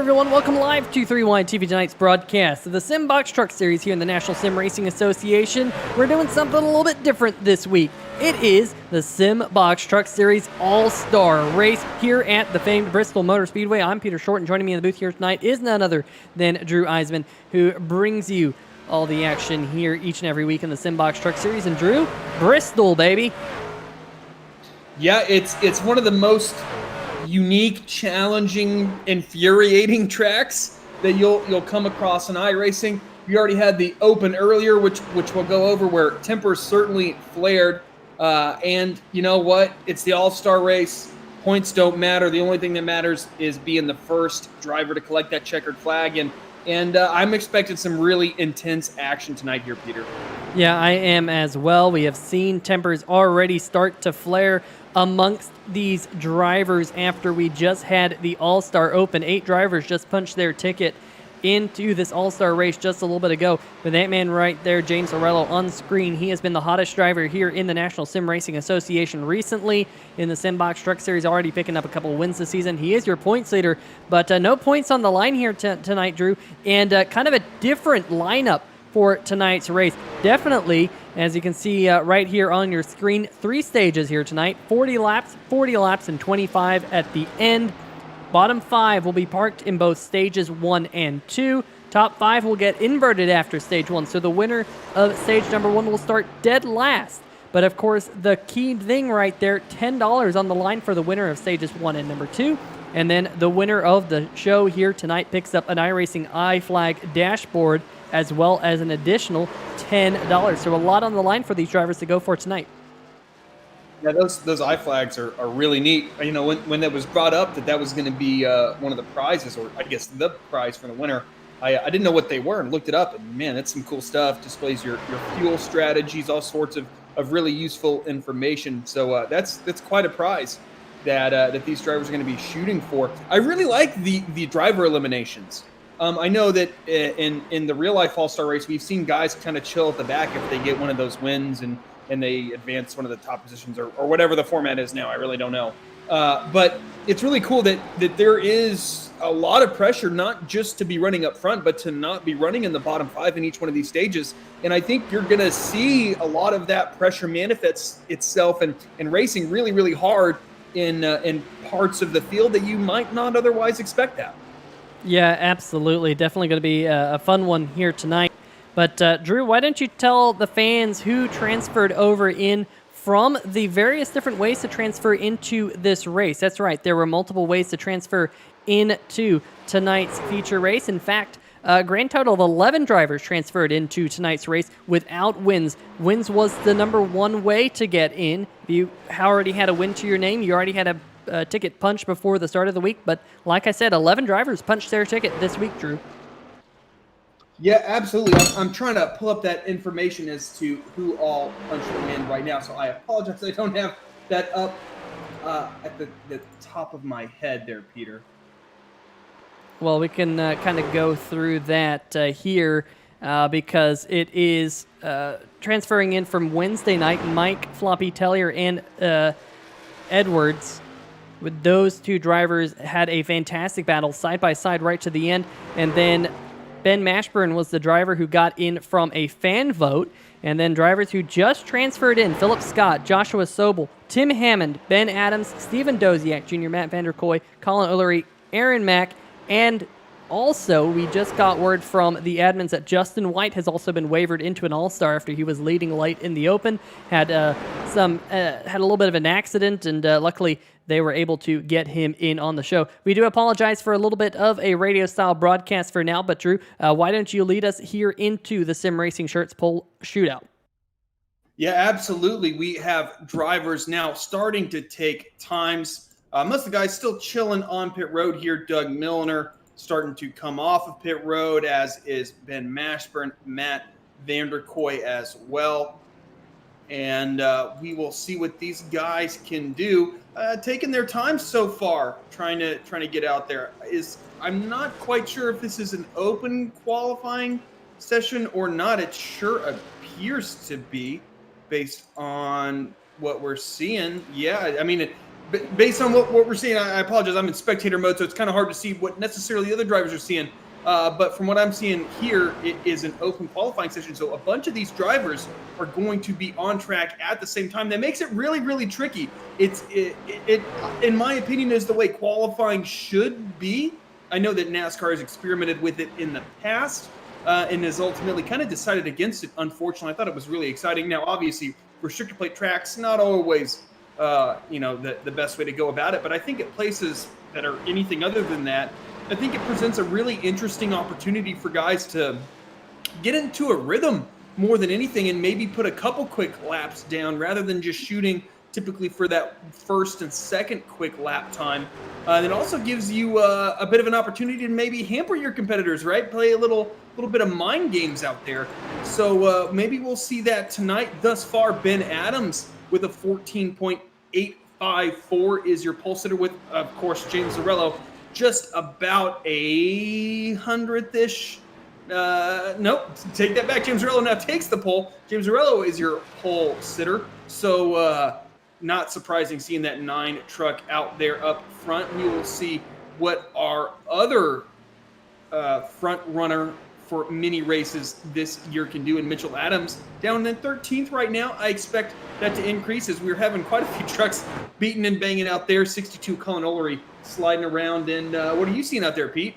everyone. Welcome live to 3Y TV tonight's broadcast of the Simbox Truck Series here in the National Sim Racing Association. We're doing something a little bit different this week. It is the Simbox Truck Series All-Star race here at the famed Bristol Motor Speedway. I'm Peter Short, and joining me in the booth here tonight is none other than Drew Eisman, who brings you all the action here each and every week in the Simbox Truck Series. And Drew, Bristol, baby. Yeah, it's one of the most unique, challenging, infuriating tracks that you'll come across in iRacing. We already had the Open earlier, which we'll go over, where tempers certainly flared. And you know what? It's the All-Star race. Points don't matter. The only thing that matters is being the first driver to collect that checkered flag. And I'm expecting some really intense action tonight here, Peter. Yeah, I am as well. We have seen tempers already start to flare amongst these drivers after we just had the All-Star Open. 8 drivers just punched their ticket into this All-Star race just a little bit ago. But that man right there, James Orello, on screen, he has been the hottest driver here in the National Sim Racing Association recently in the Simbox Truck Series, already picking up a couple of wins this season. He is your points leader, but no points on the line here tonight, Drew, and kind of a different lineup for tonight's race. Definitely, as you can see right here on your screen, 3 stages here tonight, 40 laps, and 25 at the end. Bottom 5 will be parked in both stages 1 and 2. Top 5 will get inverted after stage 1, so the winner of stage number 1 will start dead last. But of course, the key thing right there, $10 on the line for the winner of stages 1 and number 2. And then the winner of the show here tonight picks up an iRacing iFlag dashboard, as well as an additional $10. So a lot on the line for these drivers to go for tonight. Yeah, those iFlags are really neat. You know, when that was brought up that was going to be one of the prizes, or I guess the prize for the winner, I didn't know what they were and looked it up. And man, that's some cool stuff. Displays your fuel strategies, all sorts of really useful information. So that's quite a prize that these drivers are going to be shooting for. I really like the driver eliminations. I know that in the real life All-Star race, we've seen guys kind of chill at the back if they get one of those wins and they advance one of the top positions or whatever the format is now. I really don't know. But it's really cool that there is a lot of pressure, not just to be running up front, but to not be running in the bottom 5 in each one of these stages. And I think you're going to see a lot of that pressure manifests itself and racing really, really hard in parts of the field that you might not otherwise expect that. Yeah, absolutely. Definitely going to be a fun one here tonight. But Drew, why don't you tell the fans who transferred over in from the various different ways to transfer into this race? That's right. There were multiple ways to transfer into tonight's feature race. In fact, a grand total of 11 drivers transferred into tonight's race without wins. Wins was the number 1 way to get in. If you already had a win to your name, you already had a ticket punch before the start of the week. But like I said, 11 drivers punched their ticket this week, Drew. Yeah, absolutely. I'm trying to pull up that information as to who all punched them in right now. So I apologize. I don't have that up at the top of my head there, Peter. Well, we can kind of go through that here because it is transferring in from Wednesday night. Mike Floppy Tellier and Edwards, with those 2 drivers, had a fantastic battle side by side right to the end. And then Ben Mashburn was the driver who got in from a fan vote. And then drivers who just transferred in: Philip Scott, Joshua Sobel, Tim Hammond, Ben Adams, Stephen Doziak Jr., Matt Vanderkoy, Colin Ullery, Aaron Mack, and also we just got word from the admins that Justin White has also been wavered into an All-Star after he was leading late in the Open. Had a little bit of an accident, and luckily they were able to get him in on the show. We do apologize for a little bit of a radio-style broadcast for now, but Drew, why don't you lead us here into the Sim Racing Shirts Poll Shootout? Yeah, absolutely. We have drivers now starting to take times. Most of the guys still chilling on pit road here. Doug Milner starting to come off of pit road, as is Ben Mashburn, Matt Vanderkoy as well. And we will see what these guys can do. Taking their time so far, trying to get out there. I'm not quite sure if this is an open qualifying session or not. It sure appears to be, based on what we're seeing. Yeah, I mean, based on what we're seeing, I apologize. I'm in spectator mode, so it's kind of hard to see what necessarily the other drivers are seeing. But from what I'm seeing here, it is an open qualifying session. So a bunch of these drivers are going to be on track at the same time. That makes it really, really tricky. It in my opinion, is the way qualifying should be. I know that NASCAR has experimented with it in the past and has ultimately kind of decided against it, unfortunately. I thought it was really exciting. Now, obviously, restrictor plate tracks, not always the best way to go about it. But I think at places that are anything other than that, I think it presents a really interesting opportunity for guys to get into a rhythm more than anything and maybe put a couple quick laps down rather than just shooting typically for that first and second quick lap time. And it also gives you a bit of an opportunity to maybe hamper your competitors, right? Play a little bit of mind games out there. So maybe we'll see that tonight. Thus far, Ben Adams with a 14.854 is your pole sitter with, of course, James Zarello just about a hundredth-ish. Nope, take that back. James Zarello now takes the pole. James Zarello is your pole sitter. So not surprising seeing that 9 truck out there up front. We will see what our other front runner for mini races this year can do. And Mitchell Adams down in 13th right now. I expect that to increase as we're having quite a few trucks beating and banging out there. 62 Colin Olery sliding around. And what are you seeing out there, Pete?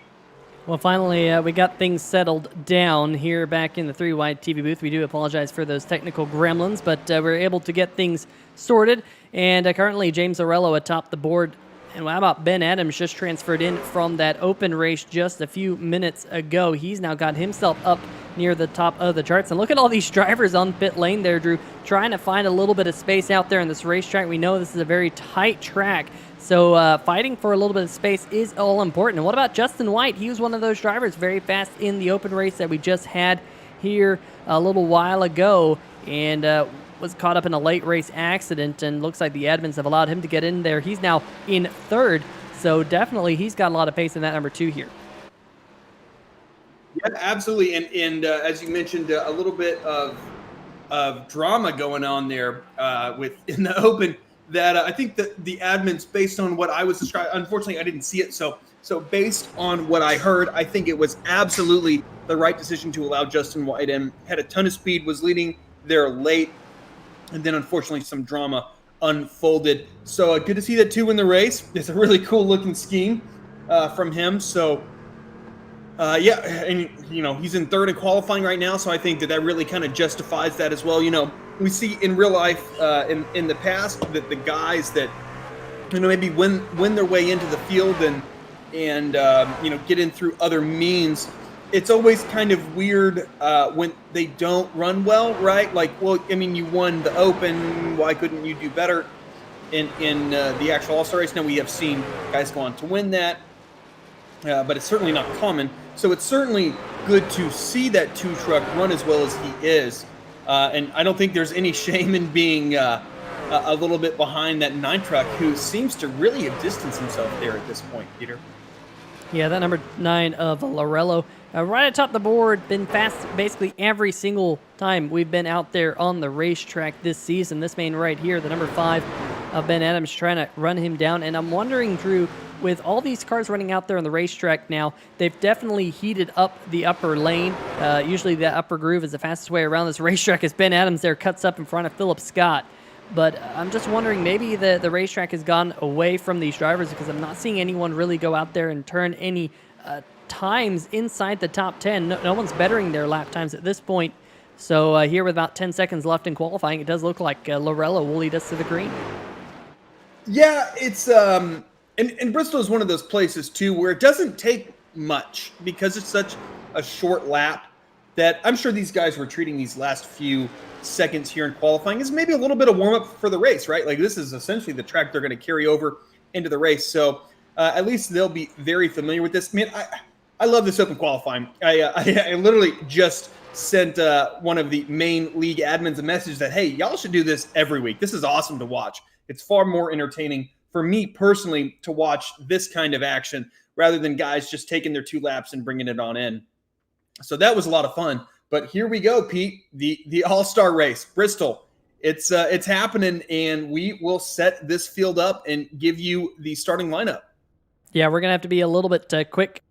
Well, finally, we got things settled down here back in the 3-wide TV booth. We do apologize for those technical gremlins, but we're able to get things sorted. And currently, James Zarello atop the board. And how about Ben Adams just transferred in from that open race just a few minutes ago. He's now got himself up near the top of the charts. And look at all these drivers on pit lane there, Drew, trying to find a little bit of space out there in this racetrack. We know this is a very tight track. So fighting for a little bit of space is all important. And what about Justin White? He was one of those drivers very fast in the open race that we just had here a little while ago. And was caught up in a late race accident, and looks like the admins have allowed him to get in there. He's now in third, so definitely he's got a lot of pace in that number 2 here. Yeah, absolutely. And as you mentioned, a little bit of drama going on there in the open that I think that the admins, based on what I was describing, unfortunately I didn't see it. So based on what I heard, I think it was absolutely the right decision to allow Justin White in. Had a ton of speed, was leading there late. And then, unfortunately, some drama unfolded. So good to see that, too, in the race. It's a really cool-looking scheme from him. So, yeah, and, he's in third in qualifying right now, so I think that really kind of justifies that as well. We see in real life in the past that the guys that, maybe win their way into the field and get in through other means, it's always kind of weird when they don't run well, right? Like, well, you won the Open. Why couldn't you do better in the actual All-Star race? Now, we have seen guys go on to win that, but it's certainly not common. So it's certainly good to see that 2-truck run as well as he is. And I don't think there's any shame in being a little bit behind that 9-truck who seems to really have distanced himself there at this point, Peter. Yeah, that number 9 of Lorello. Right atop the board, been fast basically every single time we've been out there on the racetrack this season. This man right here, the number 5 of Ben Adams, trying to run him down. And I'm wondering, Drew, with all these cars running out there on the racetrack now, they've definitely heated up the upper lane. Usually the upper groove is the fastest way around this racetrack as Ben Adams there cuts up in front of Philip Scott. But I'm just wondering, maybe the racetrack has gone away from these drivers because I'm not seeing anyone really go out there and turn any times inside the top 10. No one's bettering their lap times at this point. So here with about 10 seconds left in qualifying, it does look like Lorello will lead us to the green. Yeah, it's and Bristol is one of those places too where it doesn't take much because it's such a short lap that I'm sure these guys were treating these last few seconds here in qualifying as maybe a little bit of warm up for the race, right? Like this is essentially the track they're going to carry over into the race. So at least they'll be very familiar with this. Man, I love this open qualifying. I literally just sent one of the main league admins a message that, hey, y'all should do this every week. This is awesome to watch. It's far more entertaining for me personally to watch this kind of action rather than guys just taking their 2 laps and bringing it on in. So that was a lot of fun. But here we go, Pete, the All-Star race. Bristol It's happening, and we will set this field up and give you the starting lineup. Yeah, we're going to have to be a little bit quick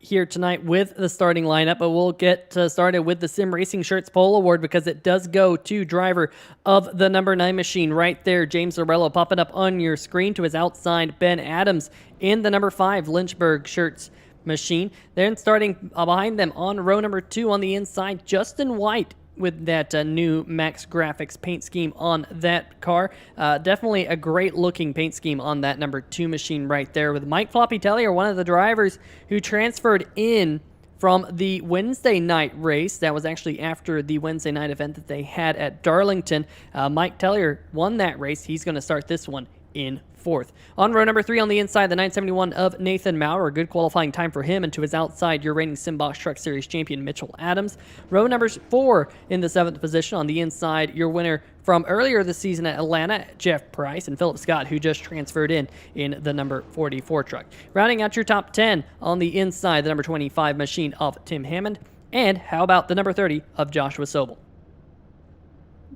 here tonight with the starting lineup, but we'll get started with the Sim Racing Shirts Poll Award because it does go to driver of the number 9 machine right there, James Zarello, popping up on your screen. To his outside, Ben Adams in the number 5 Lynchburg Shirts machine. Then starting behind them on row number 2 on the inside, Justin White with that new Max Grafix paint scheme on that car. Definitely a great looking paint scheme on that number 2 machine right there, with Mike Floppy Tellier, one of the drivers who transferred in from the Wednesday night race. That was actually after the Wednesday night event that they had at Darlington. Mike Tellier won that race. He's going to start this one in 4th. On row number 3 on the inside, the 971 of Nathan Maurer. Good qualifying time for him. And to his outside, your reigning Simbox Truck Series champion, Mitchell Adams. Row number 4 in the 7th position on the inside, your winner from earlier this season at Atlanta, Jeff Price, and Philip Scott, who just transferred in the number 44 truck. Rounding out your top 10 on the inside, the number 25 machine of Tim Hammond. And how about the number 30 of Joshua Sobel?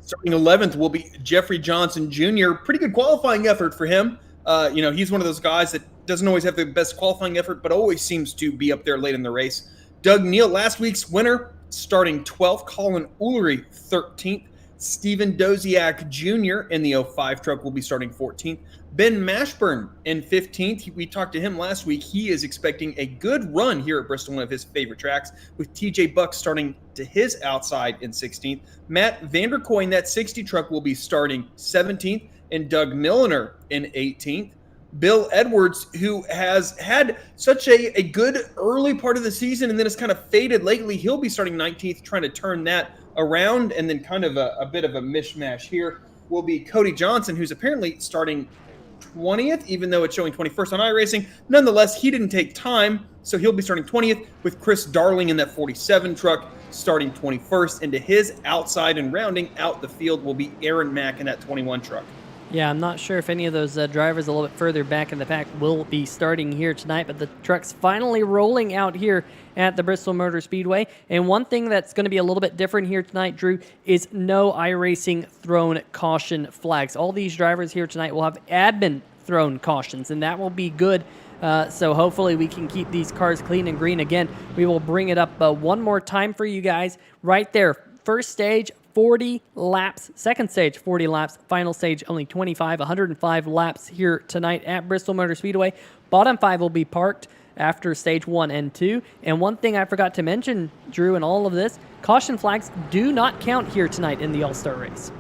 Starting 11th will be Jeffrey Johnson Jr. Pretty good qualifying effort for him. He's one of those guys that doesn't always have the best qualifying effort, but always seems to be up there late in the race. Doug Neal, last week's winner, starting 12th. Colin Ullery, 13th. Stephen Doziak Jr. in the 05 truck will be starting 14th. Ben Mashburn in 15th. We talked to him last week. He is expecting a good run here at Bristol, one of his favorite tracks, with TJ Buck starting to his outside in 16th. Matt Vanderkoy in that 60 truck will be starting 17th, and Doug Milliner in 18th. Bill Edwards, who has had such a good early part of the season and then has kind of faded lately, he'll be starting 19th, trying to turn that around. And then kind of a bit of a mishmash here will be Cody Johnson, who's apparently starting 20th, even though it's showing 21st on iRacing. Nonetheless, he didn't take time, so he'll be starting 20th, with Chris Darling in that 47 truck starting 21st. And to his outside and rounding out the field will be Aaron Mack in that 21 truck. Yeah, I'm not sure if any of those drivers a little bit further back in the pack will be starting here tonight, but the truck's finally rolling out here at the Bristol Motor Speedway. And one thing that's going to be a little bit different here tonight, Drew, is no iRacing thrown caution flags. All these drivers here tonight will have admin thrown cautions, and that will be good. So hopefully we can keep these cars clean and green. Again, we will bring it up one more time for you guys right there. First stage, 40 laps. Second stage, 40 laps. Final stage, only 25, 105 laps here tonight at Bristol Motor Speedway. Bottom 5 will be parked after stage 1 and 2. And one thing I forgot to mention, Drew, in all of this, caution flags do not count here tonight in the All-Star race.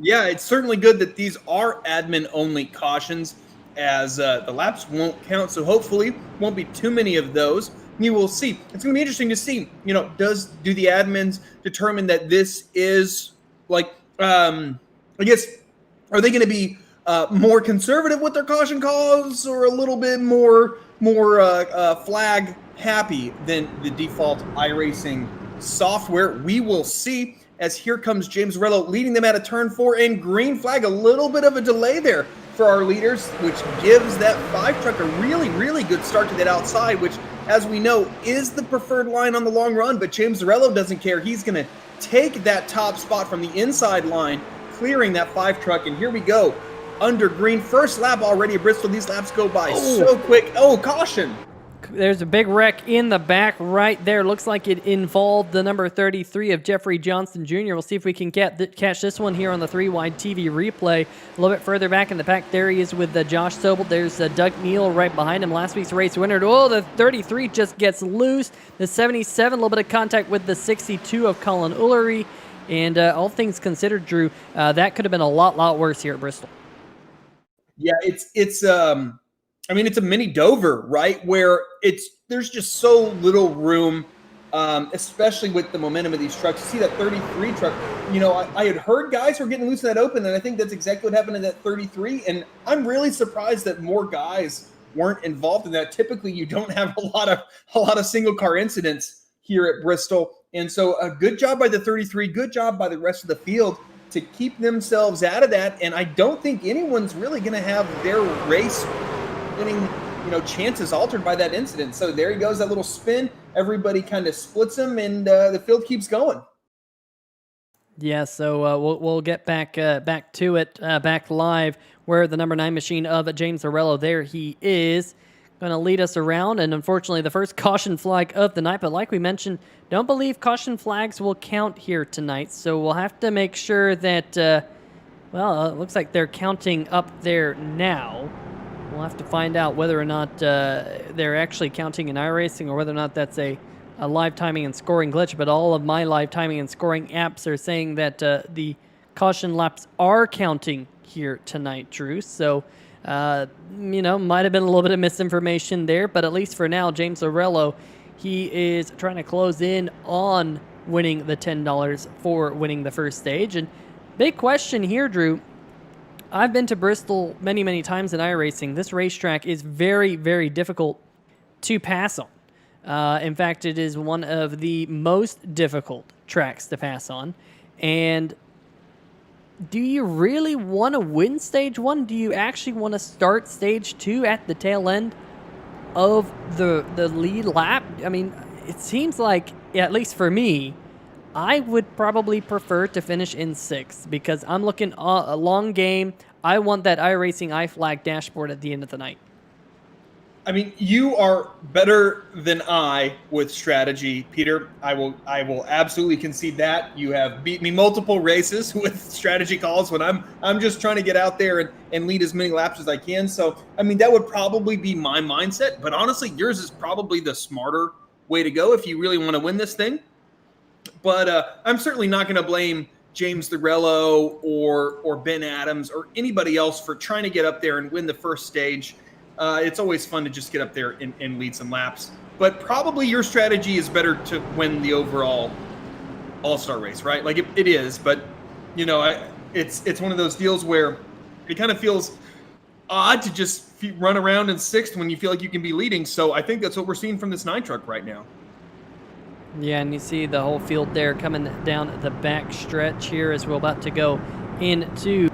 Yeah, it's certainly good that these are admin-only cautions, as the laps won't count, so hopefully won't be too many of those. You will see. It's going to be interesting to see, do the admins determine that this is I guess, are they going to be more conservative with their caution calls, or a little bit more flag happy than the default iRacing software? We will see, as here comes James Rello leading them out of turn 4 and green flag. A little bit of a delay there for our leaders, which gives that 5 truck a really, really good start to that outside, which, as we know, is the preferred line on the long run. But James Zarello doesn't care. He's going to take that top spot from the inside line, clearing that 5 truck. And here we go. Under green. First lap already at Bristol. These laps go by so quick. Oh, caution. There's a big wreck in the back right there. Looks like it involved the number 33 of Jeffrey Johnson Jr. We'll see if we can catch this one here on the 3-wide TV replay. A little bit further back in the pack, there he is with Josh Sobel. There's Doug Neal right behind him, last week's race winner. Oh, the 33 just gets loose. The 77, a little bit of contact with the 62 of Colin Ullery. And all things considered, Drew, that could have been a lot worse here at Bristol. Yeah, it's a mini Dover, right? Where there's just so little room, especially with the momentum of these trucks. You see that 33 truck, I had heard guys were getting loose in that open, and I think that's exactly what happened in that 33. And I'm really surprised that more guys weren't involved in that. Typically, you don't have a lot of single car incidents here at Bristol. And so a good job by the 33, good job by the rest of the field to keep themselves out of that. And I don't think anyone's really going to have their race winning, chances altered by that incident. So there he goes, that little spin. Everybody kind of splits him, and the field keeps going. Yeah, so we'll get back to it, back live, where the number 9 machine of James Zarello, there he is, going to lead us around, and unfortunately the first caution flag of the night, but like we mentioned, don't believe caution flags will count here tonight, so we'll have to make sure that, it looks like they're counting up there now. We'll have to find out whether or not they're actually counting in iRacing or whether or not that's a live timing and scoring glitch, but all of my live timing and scoring apps are saying that the caution laps are counting here tonight, Drew. So, might have been a little bit of misinformation there, but at least for now, James Zarello, he is trying to close in on winning the $10 for winning the first stage. And big question here, Drew. I've been to Bristol many, many times in iRacing. This racetrack is very, very difficult to pass on. In fact, it is one of the most difficult tracks to pass on. And do you really want to win stage 1? Do you actually want to start stage 2 at the tail end of the lead lap? I mean, it seems like, at least for me, I would probably prefer to finish in 6th because I'm looking a long game. I want that iRacing iFlag dashboard at the end of the night. I mean, you are better than I with strategy, Peter. I will absolutely concede that. You have beat me multiple races with strategy calls when I'm just trying to get out there and lead as many laps as I can. So, I mean, that would probably be my mindset. But honestly, yours is probably the smarter way to go if you really want to win this thing. But I'm certainly not going to blame James Zarello or Ben Adams or anybody else for trying to get up there and win the first stage. It's always fun to just get up there and lead some laps. But probably your strategy is better to win the overall All-Star race, right? Like it is, but it's one of those deals where it kind of feels odd to just run around in 6th when you feel like you can be leading. So I think that's what we're seeing from this 9 truck right now. Yeah, and you see the whole field there coming down the back stretch here as we're about to go into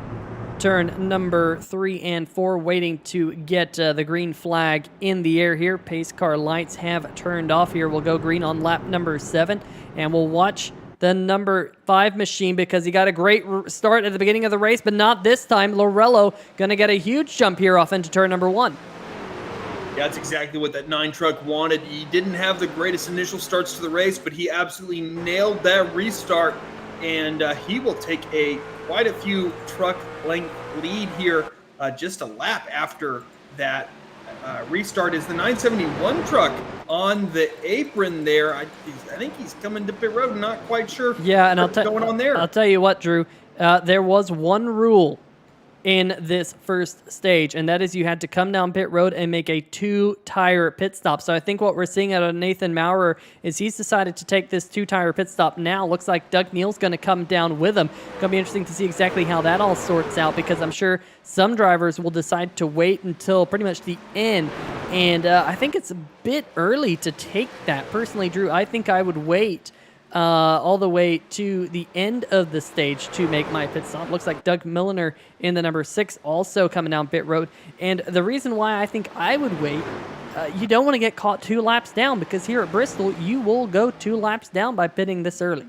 turn number 3 and 4, waiting to get the green flag in the air here. Pace car lights have turned off here. We'll go green on lap number 7, and we'll watch the number 5 machine because he got a great start at the beginning of the race, but not this time. Lorello going to get a huge jump here off into turn number 1. Yeah, that's exactly what that 9 truck wanted. He didn't have the greatest initial starts to the race, but he absolutely nailed that restart, and he will take quite a few truck length lead here just a lap after that restart. Is the 971 truck on the apron there? I think he's coming to pit road. Not quite sure. Yeah, and what's going on there. I'll tell you what, Drew. There was one rule in this first stage, and that is you had to come down pit road and make a 2-tire pit stop. So I think what we're seeing out of Nathan Maurer is he's decided to take this 2-tire pit stop now. Looks like Doug Neal's going to come down with him. Going to be interesting to see exactly how that all sorts out because I'm sure some drivers will decide to wait until pretty much the end. And I think it's a bit early to take that. Personally, Drew, I think I would wait all the way to the end of the stage to make my pit stop. Looks like Doug Milliner in the number 6 also coming down pit road. And the reason why I think I would wait, you don't want to get caught 2 laps down because here at Bristol, you will go 2 laps down by pitting this early.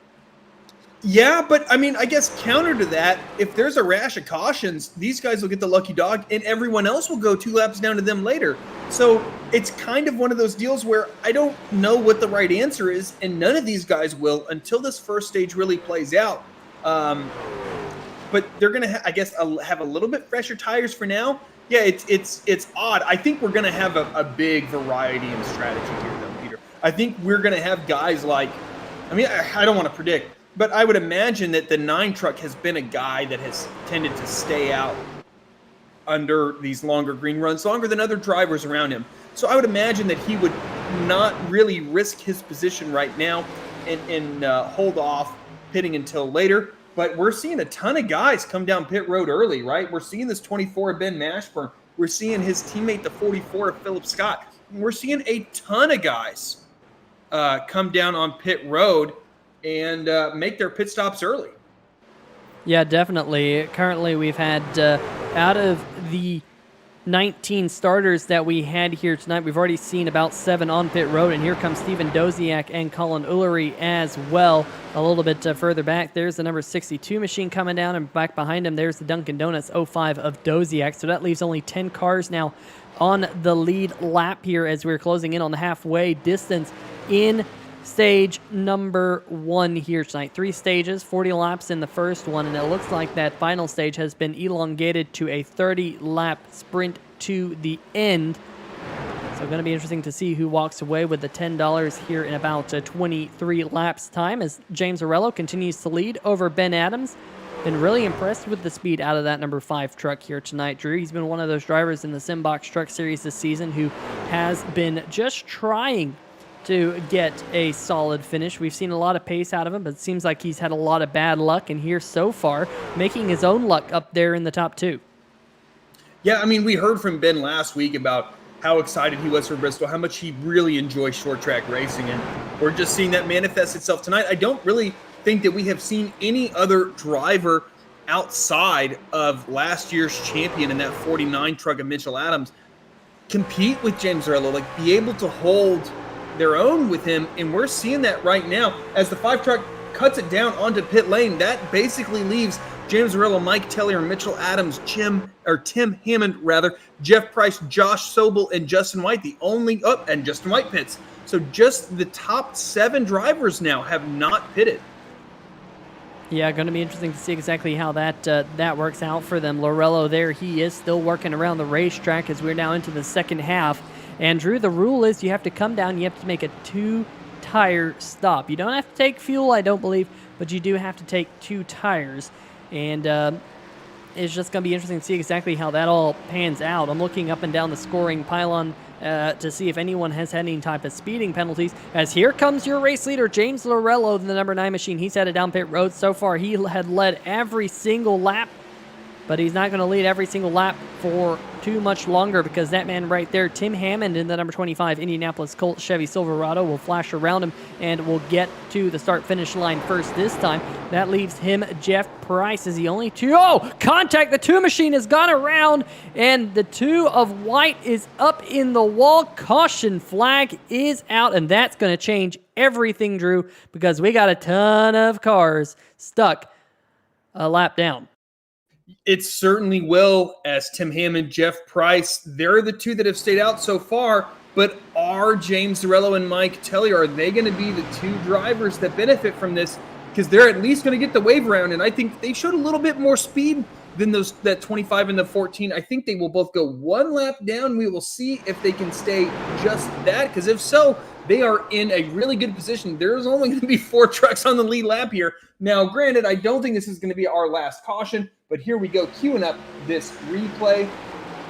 Yeah, but I mean, I guess counter to that, if there's a rash of cautions, these guys will get the lucky dog and everyone else will go 2 laps down to them later. So it's kind of one of those deals where I don't know what the right answer is, and none of these guys will until this first stage really plays out. But they're going to, I guess, have a little bit fresher tires for now. Yeah, it's odd. I think we're going to have a big variety in strategy here, though, Peter. I think we're going to have guys like, I don't want to predict, but I would imagine that the 9 truck has been a guy that has tended to stay out under these longer green runs, longer than other drivers around him. So I would imagine that he would not really risk his position right now and hold off pitting until later. But we're seeing a ton of guys come down pit road early, right? We're seeing this 24 of Ben Mashburn. We're seeing his teammate, the 44 of Philip Scott. We're seeing a ton of guys come down on pit road and make their pit stops early. Yeah, definitely. Currently, we've had out of the 19 starters that we had here tonight. We've already seen about 7 on pit road, and here comes Steven Doziak and Colin Ullery as well. A little bit further back, there's the number 62 machine coming down, and back behind him, there's the Dunkin' Donuts 05 of Doziak. So that leaves only 10 cars now on the lead lap here as we're closing in on the halfway distance in stage number 1 here tonight. 3 stages, 40 laps in the first one, and it looks like that final stage has been elongated to a 30-lap sprint to the end. So going to be interesting to see who walks away with the $10 here in about 23 laps time as James Arello continues to lead over Ben Adams. Been really impressed with the speed out of that number 5 truck here tonight, Drew. He's been one of those drivers in the Simbox Truck Series this season who has been just trying to get a solid finish. We've seen a lot of pace out of him, but it seems like he's had a lot of bad luck, and here so far, making his own luck up there in the top 2. Yeah, I mean, we heard from Ben last week about how excited he was for Bristol, how much he really enjoys short track racing, and we're just seeing that manifest itself tonight. I don't really think that we have seen any other driver outside of last year's champion in that 49 truck of Mitchell Adams compete with James Arello, like be able to hold their own with him, and we're seeing that right now as the 5 truck cuts it down onto pit lane. That basically leaves James Arello, Mike Tellier, Mitchell Adams, Tim Hammond, Jeff Price, Josh Sobel, and Justin White, and Justin White pits. So just the top 7 drivers now have not pitted. Yeah, going to be interesting to see exactly how that works out for them. Lorello there, he is still working around the racetrack as we're now into the second half. And Drew, the rule is you have to come down, you have to make a 2-tire stop. You don't have to take fuel, I don't believe, but you do have to take 2 tires. And it's just going to be interesting to see exactly how that all pans out. I'm looking up and down the scoring pylon to see if anyone has had any type of speeding penalties. As here comes your race leader, James Lorello, the number 9 machine. He's headed down pit road. So far, he had led every single lap, but he's not going to lead every single lap for too much longer because that man right there, Tim Hammond in the number 25 Indianapolis Colt Chevy Silverado, will flash around him and will get to the start-finish line first this time. That leaves him, Jeff Price, is the only 2. Oh, contact! The 2 machine has gone around, and the 2 of White is up in the wall. Caution flag is out, and that's going to change everything, Drew, because we got a ton of cars stuck a lap down. It certainly will, as Tim Hammond, Jeff Price, they're the 2 that have stayed out so far, but are James Arello and Mike Tellier, are they going to be the 2 drivers that benefit from this? Because they're at least going to get the wave around, and I think they showed a little bit more speed than that 25 and the 14. I think they will both go 1 lap down. We will see if they can stay just that, because if so, they are in a really good position. There's only going to be 4 trucks on the lead lap here. Now, granted, I don't think this is going to be our last caution, but here we go, queuing up this replay.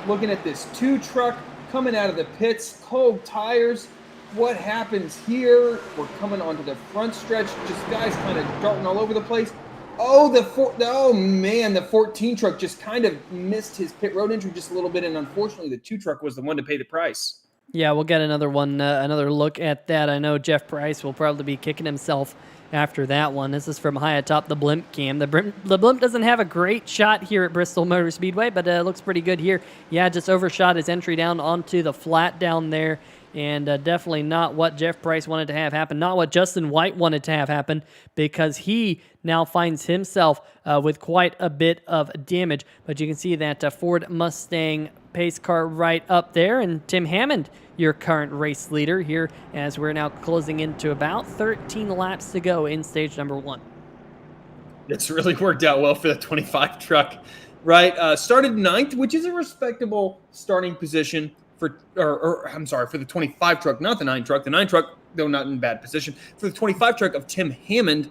Looking at this 2 truck coming out of the pits, cold tires. What happens here? We're coming onto the front stretch. Just guys kind of darting all over the place. Oh, the 14 truck just kind of missed his pit road entry just a little bit, and unfortunately, the 2 truck was the one to pay the price. Yeah, we'll get another one, another look at that. I know Jeff Price will probably be kicking himself after that one. This is from high atop the blimp cam. The blimp doesn't have a great shot here at Bristol Motor Speedway, but it looks pretty good here. Yeah, just overshot his entry down onto the flat down there, and definitely not what Jeff Price wanted to have happen, not what Justin White wanted to have happen, because he now finds himself with quite a bit of damage. But you can see that Ford Mustang pace car right up there, and Tim Hammond, your current race leader here, as we're now closing into about 13 laps to go in stage number 1. It's really worked out well for the 25 truck, right? Started 9th, which is a respectable starting position for the 25 truck, not the 9 truck. The 9 truck, though not in bad position. For the 25 truck of Tim Hammond,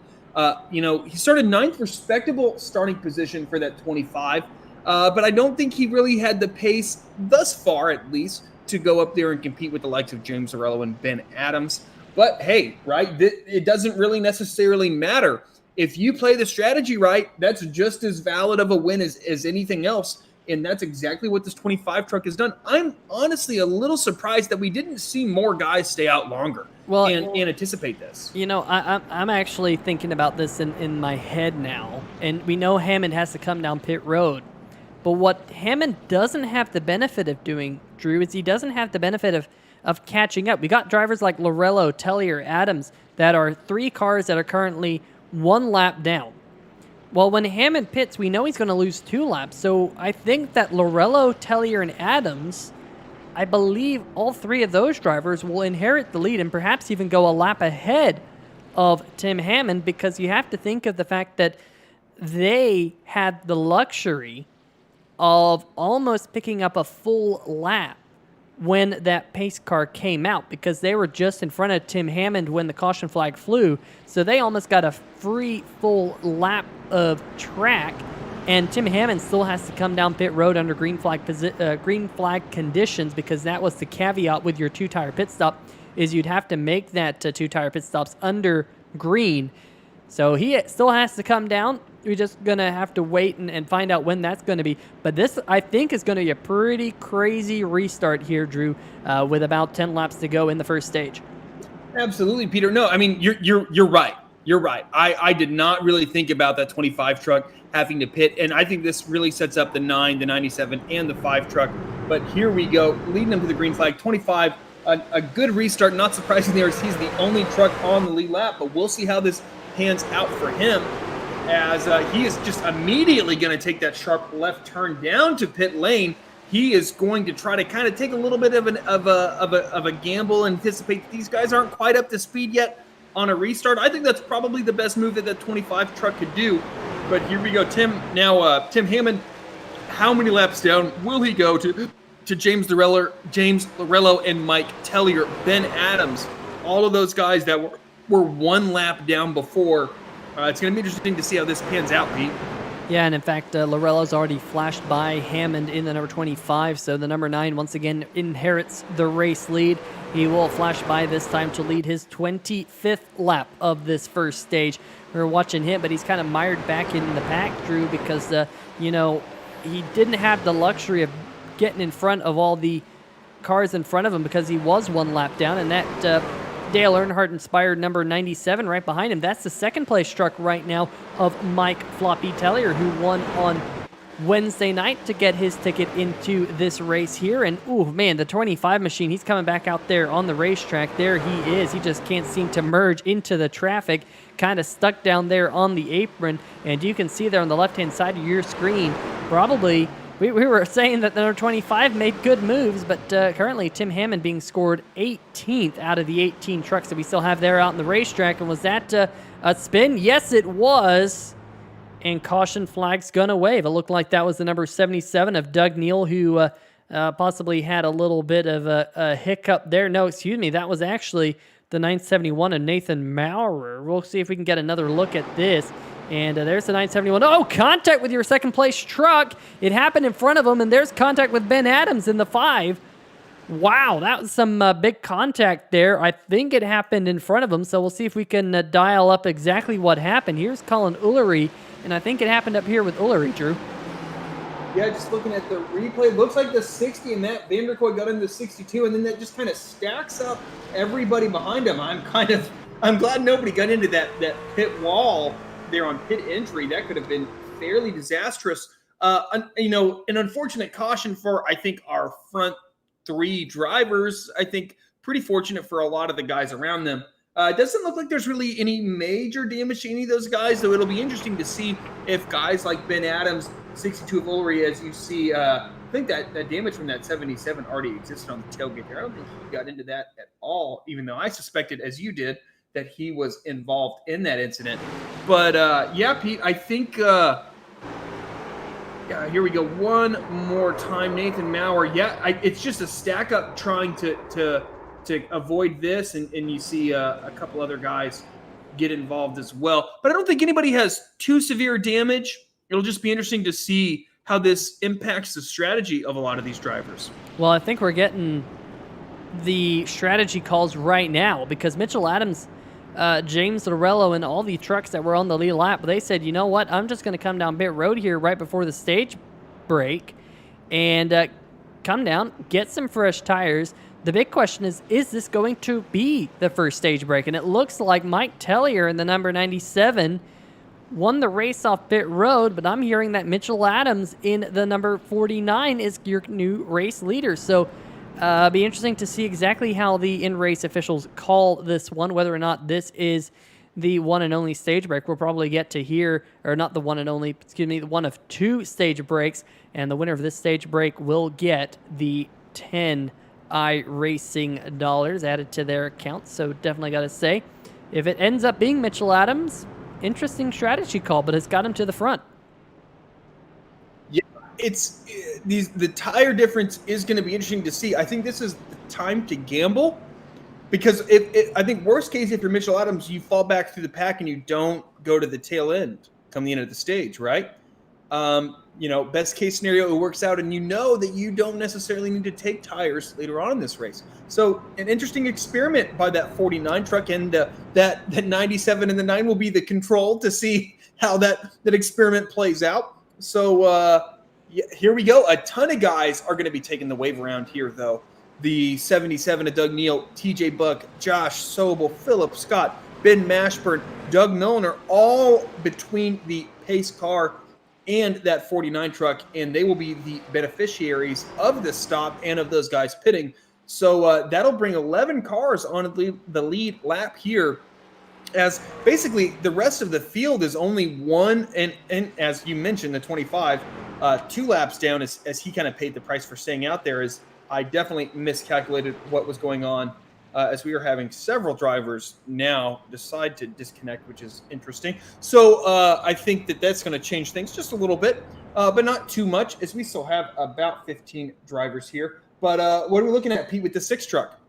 he started 9th, respectable starting position for that 25. But I don't think he really had the pace, thus far at least, to go up there and compete with the likes of James Arello and Ben Adams. But hey, right, it doesn't really necessarily matter. If you play the strategy right, that's just as valid of a win as anything else. And that's exactly what this 25 truck has done. I'm honestly a little surprised that we didn't see more guys stay out longer and anticipate this. You know, I'm actually thinking about this in my head now. And we know Hammond has to come down pit road. But what Hammond doesn't have the benefit of doing, Drew, is he doesn't have the benefit of catching up. We got drivers like Lorello, Tellier, Adams that are 3 cars that are currently 1 lap down. Well, when Hammond pits, we know he's going to lose 2 laps. So I think that Lorello, Tellier, and Adams, I believe all 3 of those drivers will inherit the lead and perhaps even go a lap ahead of Tim Hammond, because you have to think of the fact that they had the luxury of almost picking up a full lap when that pace car came out, because they were just in front of Tim Hammond when the caution flag flew. So they almost got a free full lap of track, and Tim Hammond still has to come down pit road under green flag conditions, because that was the caveat with your 2-tire pit stop, is you'd have to make that 2-tire pit stops under green. So he still has to come down. We're just going to have to wait and find out when that's going to be. But this, I think, is going to be a pretty crazy restart here, Drew, with about 10 laps to go in the first stage. Absolutely, Peter. No, I mean, you're right. You're right. I did not really think about that 25 truck having to pit, and I think this really sets up the 9, the 97, and the 5 truck. But here we go, leading them to the green flag. 25, a good restart. Not surprising there, as he's the only truck on the lead lap, but we'll see how this pans out for him, as he is just immediately going to take that sharp left turn down to pit lane. He is going to try to kind of take a little bit of a gamble, anticipate that these guys aren't quite up to speed yet on a restart. I think that's probably the best move that 25 truck could do. But here we go, Tim Hammond. How many laps down will he go to James Lorello and Mike Tellier, Ben Adams, all of those guys that were 1 lap down before? It's going to be interesting to see how this pans out, Pete. Yeah, and in fact, Lorello's already flashed by Hammond in the number 25, so the number 9 once again inherits the race lead. He will flash by this time to lead his 25th lap of this first stage. We're watching him, but he's kind of mired back in the pack, Drew, because, he didn't have the luxury of getting in front of all the cars in front of him, because he was 1 lap down, and that Dale Earnhardt-inspired number 97 right behind him. That's the second-place truck right now of Mike Floppy Tellier, who won on Wednesday night to get his ticket into this race here. And, ooh, man, the 25 machine, he's coming back out there on the racetrack. There he is. He just can't seem to merge into the traffic, kind of stuck down there on the apron. And you can see there on the left-hand side of your screen, probably... We were saying that the number 25 made good moves, but currently Tim Hammond being scored 18th out of the 18 trucks that we still have there out in the racetrack. And was that a spin? Yes, it was. And caution flag's gonna wave. It looked like that was the number 77 of Doug Neal, who possibly had a little bit of a hiccup there. No, excuse me. That was actually the 971 of Nathan Maurer. We'll see if we can get another look at this. And there's the 971. Oh, contact with your second-place truck. It happened in front of him, and there's contact with Ben Adams in the 5. Wow, that was some big contact there. I think it happened in front of him, so we'll see if we can dial up exactly what happened. Here's Colin Ullery, and I think it happened up here with Ullery, Drew. Yeah, just looking at the replay, looks like the 60 and Matt Vanderkoy got into 62, and then that just kind of stacks up everybody behind him. I'm glad nobody got into that pit wall there on pit entry. That could have been fairly disastrous. An unfortunate caution for, I think, our front 3 drivers. I think pretty fortunate for a lot of the guys around them. It doesn't look like there's really any major damage to any of those guys, though it'll be interesting to see if guys like Ben Adams, 62 of Ullery, as you see, I think that damage from that 77 already existed on the tailgate there. I don't think he got into that at all, even though I suspected, as you did, that he was involved in that incident. But yeah, Pete, I think yeah, here we go one more time. Nathan Maurer. Yeah, it's just a stack up trying to avoid this, and you see a couple other guys get involved as well. But I don't think anybody has too severe damage. It'll just be interesting to see how this impacts the strategy of a lot of these drivers. Well, I think we're getting the strategy calls right now, because Mitchell Adams, James Lorello, and all the trucks that were on the lead lap, they said, you know what, I'm just going to come down pit road here right before the stage break and come down, get some fresh tires. The big question is this going to be the first stage break? And it looks like Mike Tellier in the number 97 won the race off pit road, but I'm hearing that Mitchell Adams in the number 49 is your new race leader. So be interesting to see exactly how the in-race officials call this one, whether or not this is the one and only stage break. We'll probably get to hear, or not the one and only, excuse me, the one of 2 stage breaks, and the winner of this stage break will get the 10 iRacing dollars added to their account. So definitely got to say, if it ends up being Mitchell Adams, interesting strategy call, but it's got him to the front. Yeah, it's the tire difference is going to be interesting to see. I think this is the time to gamble, because I think worst case, if you're Mitchell Adams, you fall back through the pack and you don't go to the tail end come the end of the stage, right? Best case scenario, it works out, and you know that you don't necessarily need to take tires later on in this race. So an interesting experiment by that 49 truck, and that 97 and the 9 will be the control to see how that experiment plays out. So here we go. A ton of guys are going to be taking the wave around here, though. The 77 of Doug Neal, TJ Buck, Josh Sobel, Philip Scott, Ben Mashburn, Doug Milner, all between the pace car and that 49 truck, and they will be the beneficiaries of this stop and of those guys pitting. So that'll bring 11 cars on the lead lap here, as basically the rest of the field is only one, and as you mentioned, the 25, 2 laps down as he kind of paid the price for staying out there. Is I definitely miscalculated what was going on, as we are having several drivers now decide to disconnect, which is interesting. So I think that's going to change things just a little bit, but not too much, as we still have about 15 drivers here. But what are we looking at, Pete, with the 6 truck?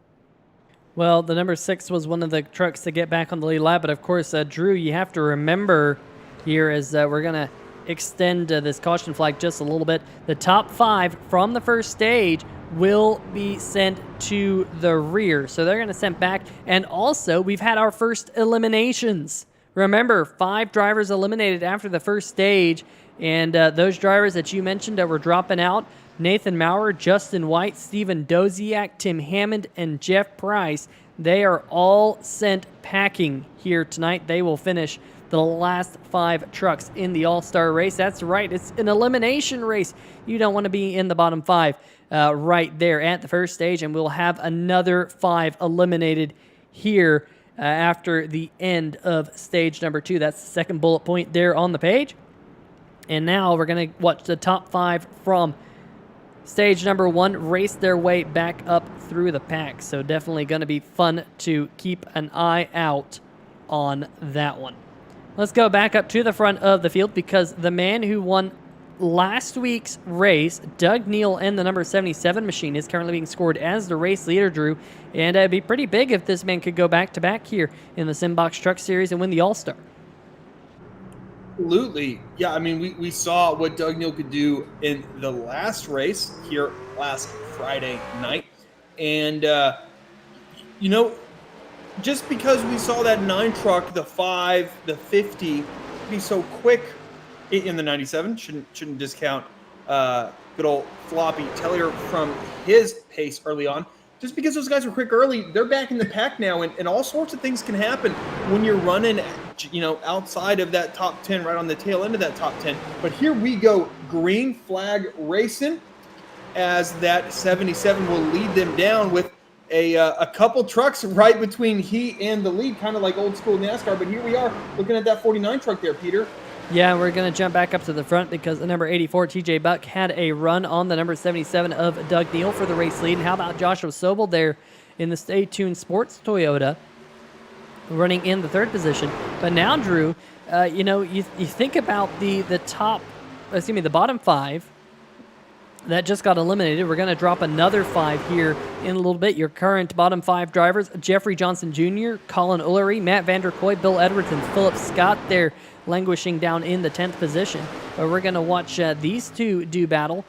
Well, the number 6 was one of the trucks to get back on the lead lap, but of course, Drew, you have to remember here is we're going to extend this caution flag just a little bit. The top 5 from the first stage will be sent to the rear. So they're going to send back. And also, we've had our first eliminations. Remember, 5 drivers eliminated after the first stage. And those drivers that you mentioned that were dropping out, Nathan Maurer, Justin White, Steven Doziak, Tim Hammond, and Jeff Price, they are all sent packing here tonight. They will finish the last 5 trucks in the All-Star race. That's right. It's an elimination race. You don't want to be in the bottom 5 right there at the first stage, and we'll have another 5 eliminated here after the end of stage number 2. That's the second bullet point there on the page. And now we're going to watch the top 5 from stage number 1 race their way back up through the pack. So definitely going to be fun to keep an eye out on that one. Let's go back up to the front of the field, because the man who won last week's race, Doug Neal, and the number 77 machine is currently being scored as the race leader, Drew. And it'd be pretty big if this man could go back-to-back here in the Simbox Truck Series and win the All-Star. Absolutely. Yeah, I mean, we saw what Doug Neal could do in the last race here last Friday night. And, just because we saw that 9 truck, the 5, the 50, be so quick in the 97, shouldn't discount good old Floppy Tellier from his pace early on. Just because those guys were quick early, they're back in the pack now, and all sorts of things can happen when you're running, outside of that top 10, right on the tail end of that top 10. But here we go, green flag racing, as that 77 will lead them down with a couple trucks right between he and the lead, kind of like old school NASCAR. But here we are looking at that 49 truck there, Peter. Yeah, we're going to jump back up to the front, because the number 84, TJ Buck, had a run on the number 77 of Doug Neal for the race lead. And how about Joshua Sobel there in the Stay Tuned Sports Toyota, running in the 3rd position. But now, Drew, you think about the bottom 5 that just got eliminated. We're going to drop another 5 here in a little bit. Your current bottom 5 drivers: Jeffrey Johnson Jr., Colin Ullery, Matt Vanderkoy, Bill Edwards, and Philip Scott there languishing down in the 10th position. But we're going to watch these 2 do battle,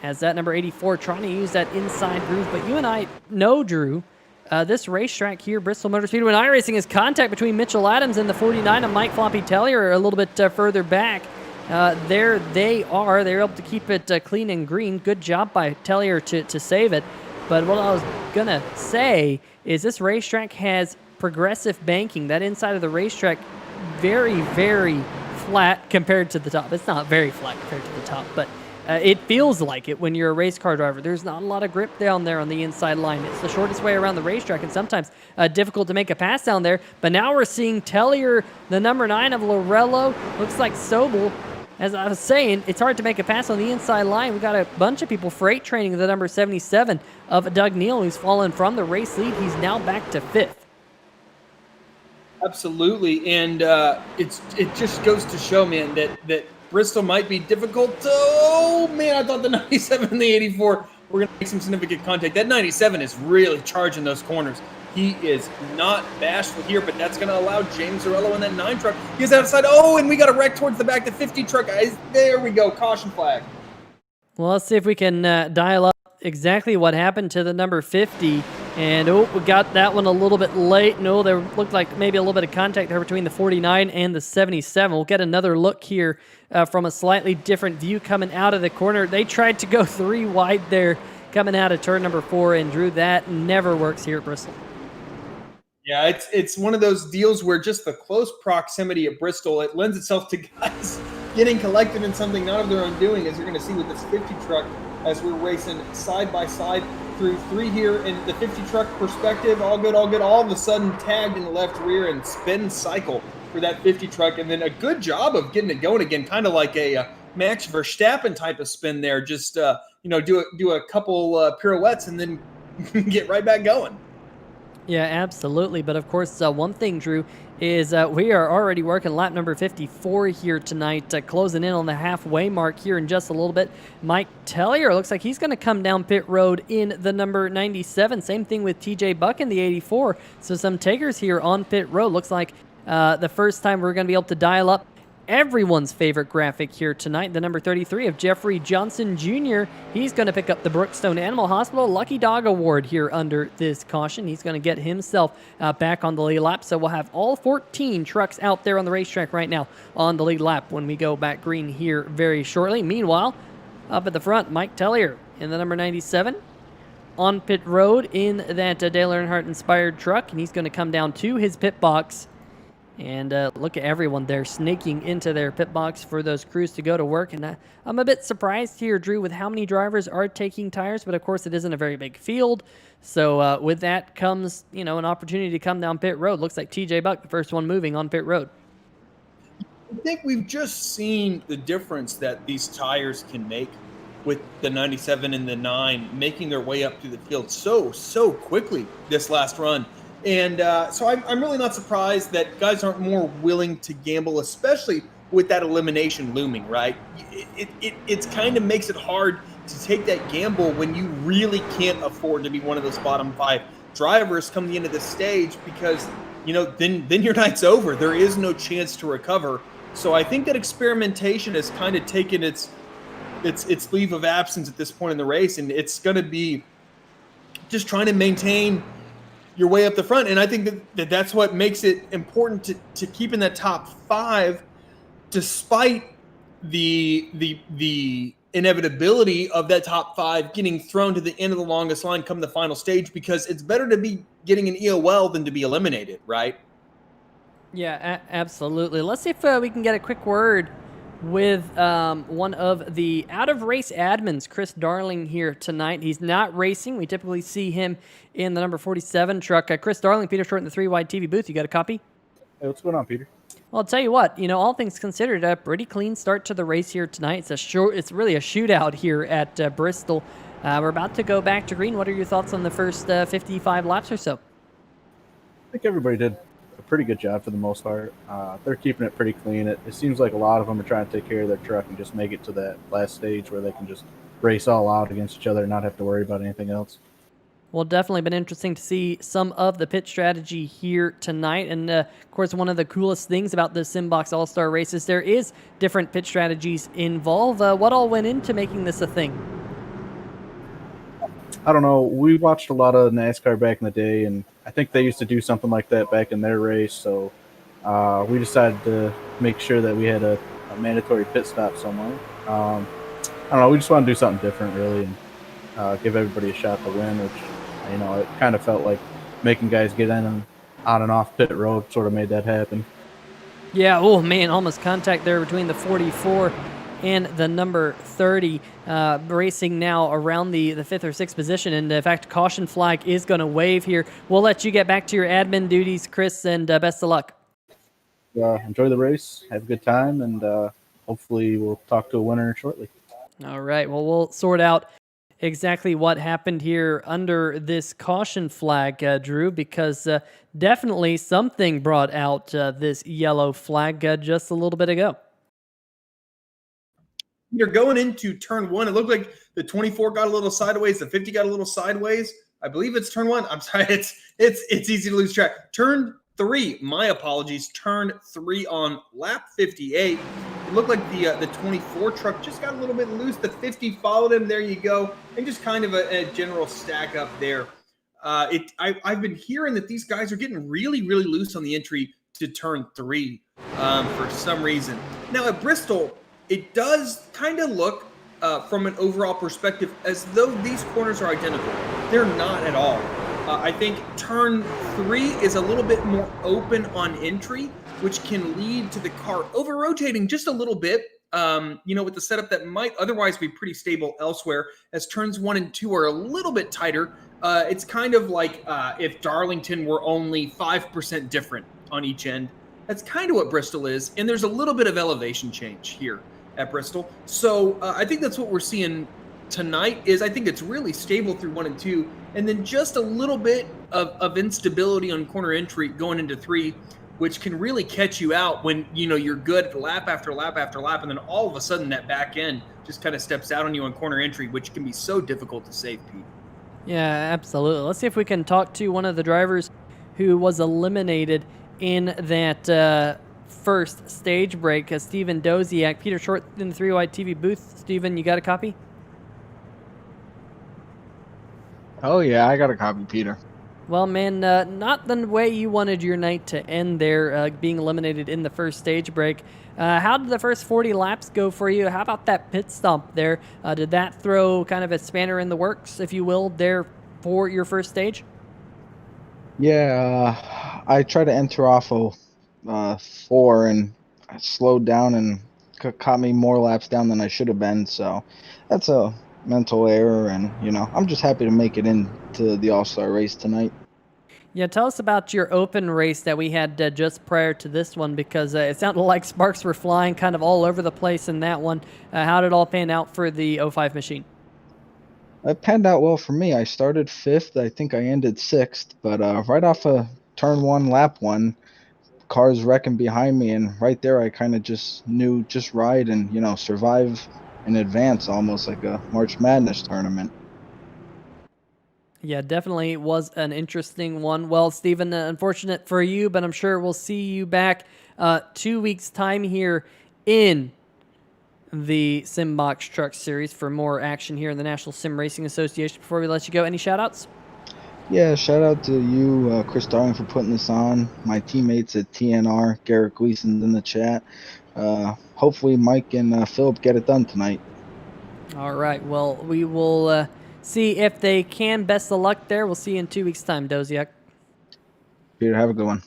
as that number 84 trying to use that inside groove. But you and I know, Drew, this racetrack here, Bristol Motor Speedway and iRacing, is contact between Mitchell Adams and the 49 of Mike Floppy Tellier a little bit further back. There they are. They're able to keep it clean and green. Good job by Tellier to save it. But what I was going to say is this racetrack has progressive banking. That inside of the racetrack very, very flat compared to the top. It's not very flat compared to the top, but it feels like it when you're a race car driver. There's not a lot of grip down there on the inside line. It's the shortest way around the racetrack, and sometimes difficult to make a pass down there. But now we're seeing Tellier, the number 9 of Lorello. Looks like Sobel. As I was saying, it's hard to make a pass on the inside line. We got a bunch of people freight training the number 77 of Doug Neal, who's fallen from the race lead. He's now back to 5th. Absolutely, and it just goes to show, man, that Bristol might be difficult. Oh man, I thought the 97 and the 84 were going to make some significant contact. That 97 is really charging those corners. He is not bashful here, but that's going to allow James Zarello in that 9 truck. He's outside. Oh, and we got a wreck towards the back. The 50 truck, guys. There we go. Caution flag. Well, let's see if we can dial up exactly what happened to the number 50. And, oh, we got that one a little bit late. No, there looked like maybe a little bit of contact there between the 49 and the 77. We'll get another look here from a slightly different view coming out of the corner. They tried to go 3 wide there coming out of turn number 4, and Drew, that never works here at Bristol. Yeah, it's one of those deals where just the close proximity at Bristol, it lends itself to guys getting collected in something not of their own doing, as you're going to see with this 50 truck as we're racing side by side through 3 here in the 50 truck perspective. All good, all good. All of a sudden tagged in the left rear and spin cycle for that 50 truck. And then a good job of getting it going again, kind of like a Max Verstappen type of spin there. Just, do a couple pirouettes and then get right back going. Yeah, absolutely. But of course, one thing, Drew, is we are already working lap number 54 here tonight, closing in on the halfway mark here in just a little bit. Mike Tellier looks like he's going to come down pit road in the number 97. Same thing with TJ Buck in the 84. So some takers here on pit road. Looks like the first time we're going to be able to dial up everyone's favorite graphic here tonight, the number 33 of Jeffrey Johnson Jr. He's going to pick up the Brookstone Animal Hospital Lucky Dog Award here under this caution. He's going to get himself back on the lead lap. So we'll have all 14 trucks out there on the racetrack right now on the lead lap when we go back green here very shortly. Meanwhile, up at the front, Mike Tellier in the number 97 on pit road in that Dale Earnhardt-inspired truck, and he's going to come down to his pit box. And look at everyone there snaking into their pit box for those crews to go to work. And I'm a bit surprised here, Drew, with how many drivers are taking tires. But, of course, it isn't a very big field. So with that comes, an opportunity to come down pit road. Looks like TJ Buck, the first one moving on pit road. I think we've just seen the difference that these tires can make with the 97 and the 9 making their way up through the field so quickly this last run. And so I'm really not surprised that guys aren't more willing to gamble, especially with that elimination looming, right? It kind of makes it hard to take that gamble when you really can't afford to be one of those bottom 5 drivers come the end of the stage, because, then your night's over. There is no chance to recover. So I think that experimentation has kind of taken its leave of absence at this point in the race, and it's going to be just trying to maintain your way up the front. And I think that's what makes it important to keep in that top 5, despite the inevitability of that top 5 getting thrown to the end of the longest line come the final stage, because it's better to be getting an EOL than to be eliminated, right? Yeah, absolutely. Let's see if we can get a quick word with one of the out-of-race admins, Chris Darling, here tonight. He's not racing. We typically see him in the number 47 truck. Chris Darling, Peter Short in the 3-wide TV booth. You got a copy? Hey, what's going on, Peter? Well, I'll tell you what, all things considered, a pretty clean start to the race here tonight. It's really a shootout here at Bristol. We're about to go back to green. What are your thoughts on the first 55 laps or so? I think everybody did a pretty good job for the most part. They're keeping it pretty clean. It seems like a lot of them are trying to take care of their truck and just make it to that last stage where they can just race all out against each other and not have to worry about anything else. Well, definitely been interesting to see some of the pit strategy here tonight. And, of course, one of the coolest things about the Simbox All-Star races, there is different pit strategies involved. What all went into making this a thing? I don't know. We watched a lot of NASCAR back in the day, and I think they used to do something like that back in their race. So we decided to make sure that we had a mandatory pit stop somewhere. I don't know. We just want to do something different, really, and give everybody a shot to win, which, it kind of felt like making guys get in and on and off pit road sort of made that happen. Yeah, oh man, almost contact there between the 44 and the number 30. Racing now around the 5th or 6th position. And in fact, caution flag is going to wave here. We'll let you get back to your admin duties, Chris, and best of luck. Enjoy the race, have a good time, and hopefully we'll talk to a winner shortly. All right, well, we'll sort out exactly what happened here under this caution flag, Drew, because definitely something brought out this yellow flag just a little bit ago. You're going into turn 1. It looked like the 24 got a little sideways, the 50 got a little sideways. I believe it's turn 1. I'm sorry, it's easy to lose track. Turn 3, my apologies. Turn 3 on lap 58. It looked like the 24 truck just got a little bit loose. The 50 followed him. There you go, and just kind of a general stack up there. I've been hearing that these guys are getting really, really loose on the entry to turn 3 for some reason. Now at Bristol, it does kind of look from an overall perspective as though these corners are identical. They're not at all. I think turn 3 is a little bit more open on entry, which can lead to the car over-rotating just a little bit, with the setup that might otherwise be pretty stable elsewhere, as turns 1 and 2 are a little bit tighter. It's kind of like if Darlington were only 5% different on each end. That's kind of what Bristol is, and there's a little bit of elevation change here at Bristol. So I think that's what we're seeing tonight. I think it's really stable through 1 and 2, and then just a little bit of instability on corner entry going into 3, which can really catch you out when you're good lap after lap after lap, and then all of a sudden that back end just kind of steps out on you on corner entry, which can be so difficult to save, Pete. Yeah, absolutely. Let's see if we can talk to one of the drivers who was eliminated in that first stage break, Steven Doziak. Peter Short in the 3-wide TV booth. Steven, you got a copy? Oh, yeah, I got a copy, Peter. Well, man, not the way you wanted your night to end there, being eliminated in the first stage break. How did the first 40 laps go for you? How about that pit stop there? Did that throw kind of a spanner in the works, if you will, there for your first stage? Yeah, I tried to enter off of 4, and I slowed down and caught me more laps down than I should have been. So that's a mental error, and I'm just happy to make it into the All-Star race tonight. Yeah, tell us about your open race that we had just prior to this one, because it sounded like sparks were flying kind of all over the place in that one. How did it all pan out for the 05 machine? It panned out well for me. I started 5th. I think I ended 6th, but right off of turn 1, lap 1, cars wrecking behind me, and right there I kind of just knew just ride and survive in advance, almost like a March Madness tournament. Yeah, definitely was an interesting one. Well, Steven, unfortunate for you, but I'm sure we'll see you back 2 weeks' time here in the Simbox Truck Series for more action here in the National Sim Racing Association. Before we let you go, any shout-outs? Yeah, shout out to you, Chris Darling, for putting this on. My teammates at TNR, Garrett Gleason's in the chat. Hopefully Mike and Philip get it done tonight. All right, well, we will see if they can. Best of luck there. We'll see you in 2 weeks' time, Doziak. Peter, have a good one.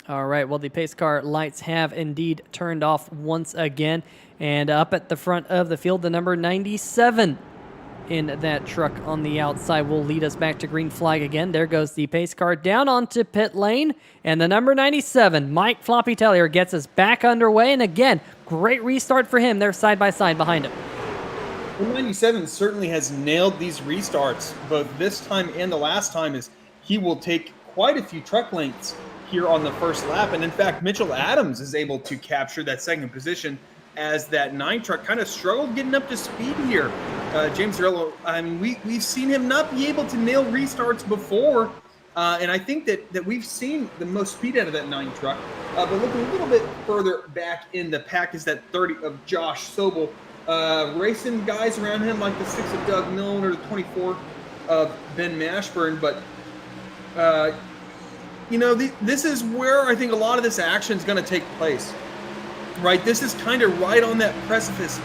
All right, well, the pace car lights have indeed turned off once again. And up at the front of the field, the number 97 in that truck on the outside will lead us back to green flag again. There goes the pace car down onto pit lane. And the number 97, Mike Floppy Tellier, gets us back underway. And again, great restart for him. They're side by side behind him. Well, 97 certainly has nailed these restarts, both this time and the last time, as he will take quite a few truck lengths here on the first lap. And in fact, Mitchell Adams is able to capture that second position as that 9 truck kind of struggled getting up to speed here. James Zarello, I mean, we've seen him not be able to nail restarts before, and I think that we've seen the most speed out of that 9 truck. But looking a little bit further back in the pack is that 30 of Josh Sobel, racing guys around him like the 6 of Doug Milne or the 24 of Ben Mashburn. But this is where I think a lot of this action is going to take place. Right, this is kind of right on that precipice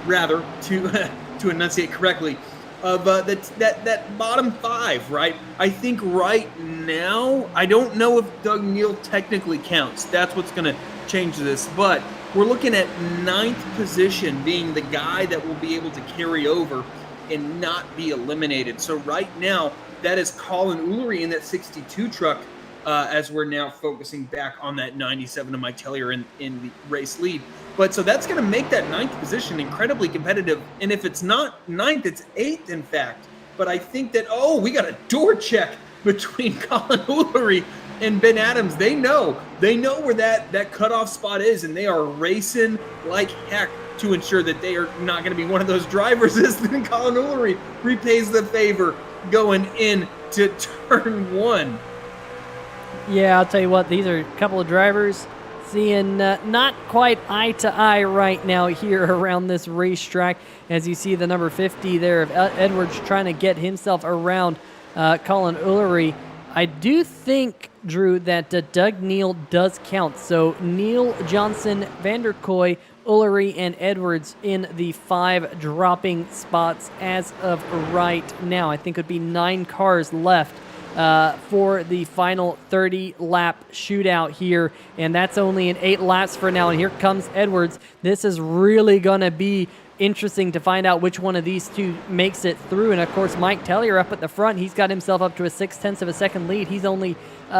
rather, to enunciate correctly, of that bottom 5, right? I think right now, I don't know if Doug Neal technically counts. That's what's going to change this. But we're looking at 9th position being the guy that will be able to carry over and not be eliminated. So right now, that is Colin Ullery in that 62 truck, as we're now focusing back on that 97 of Mike Tellier in the race lead. But so that's going to make that 9th position incredibly competitive. And if it's not 9th, it's 8th, in fact. But I think that, we got a door check between Colin Ullery and Ben Adams. They know where that cutoff spot is, and they are racing like heck to ensure that they are not going to be one of those drivers as then Colin Ullery repays the favor going into turn 1. Yeah, I'll tell you what, these are a couple of drivers seeing not quite eye to eye right now here around this racetrack. As you see the number 50 there of Edwards trying to get himself around Colin Ullery. I do think, Drew, that Doug Neal does count. So Neal, Johnson, Vanderkoy, Ullery, and Edwards in the 5 dropping spots as of right now. I think it would be 9 cars left for the final 30-lap shootout here, and that's only in 8 laps for now. And here comes Edwards. This is really going to be interesting to find out which one of these two makes it through. And of course, Mike Tellier up at the front. He's got himself up to a 0.6 of a second lead. He's only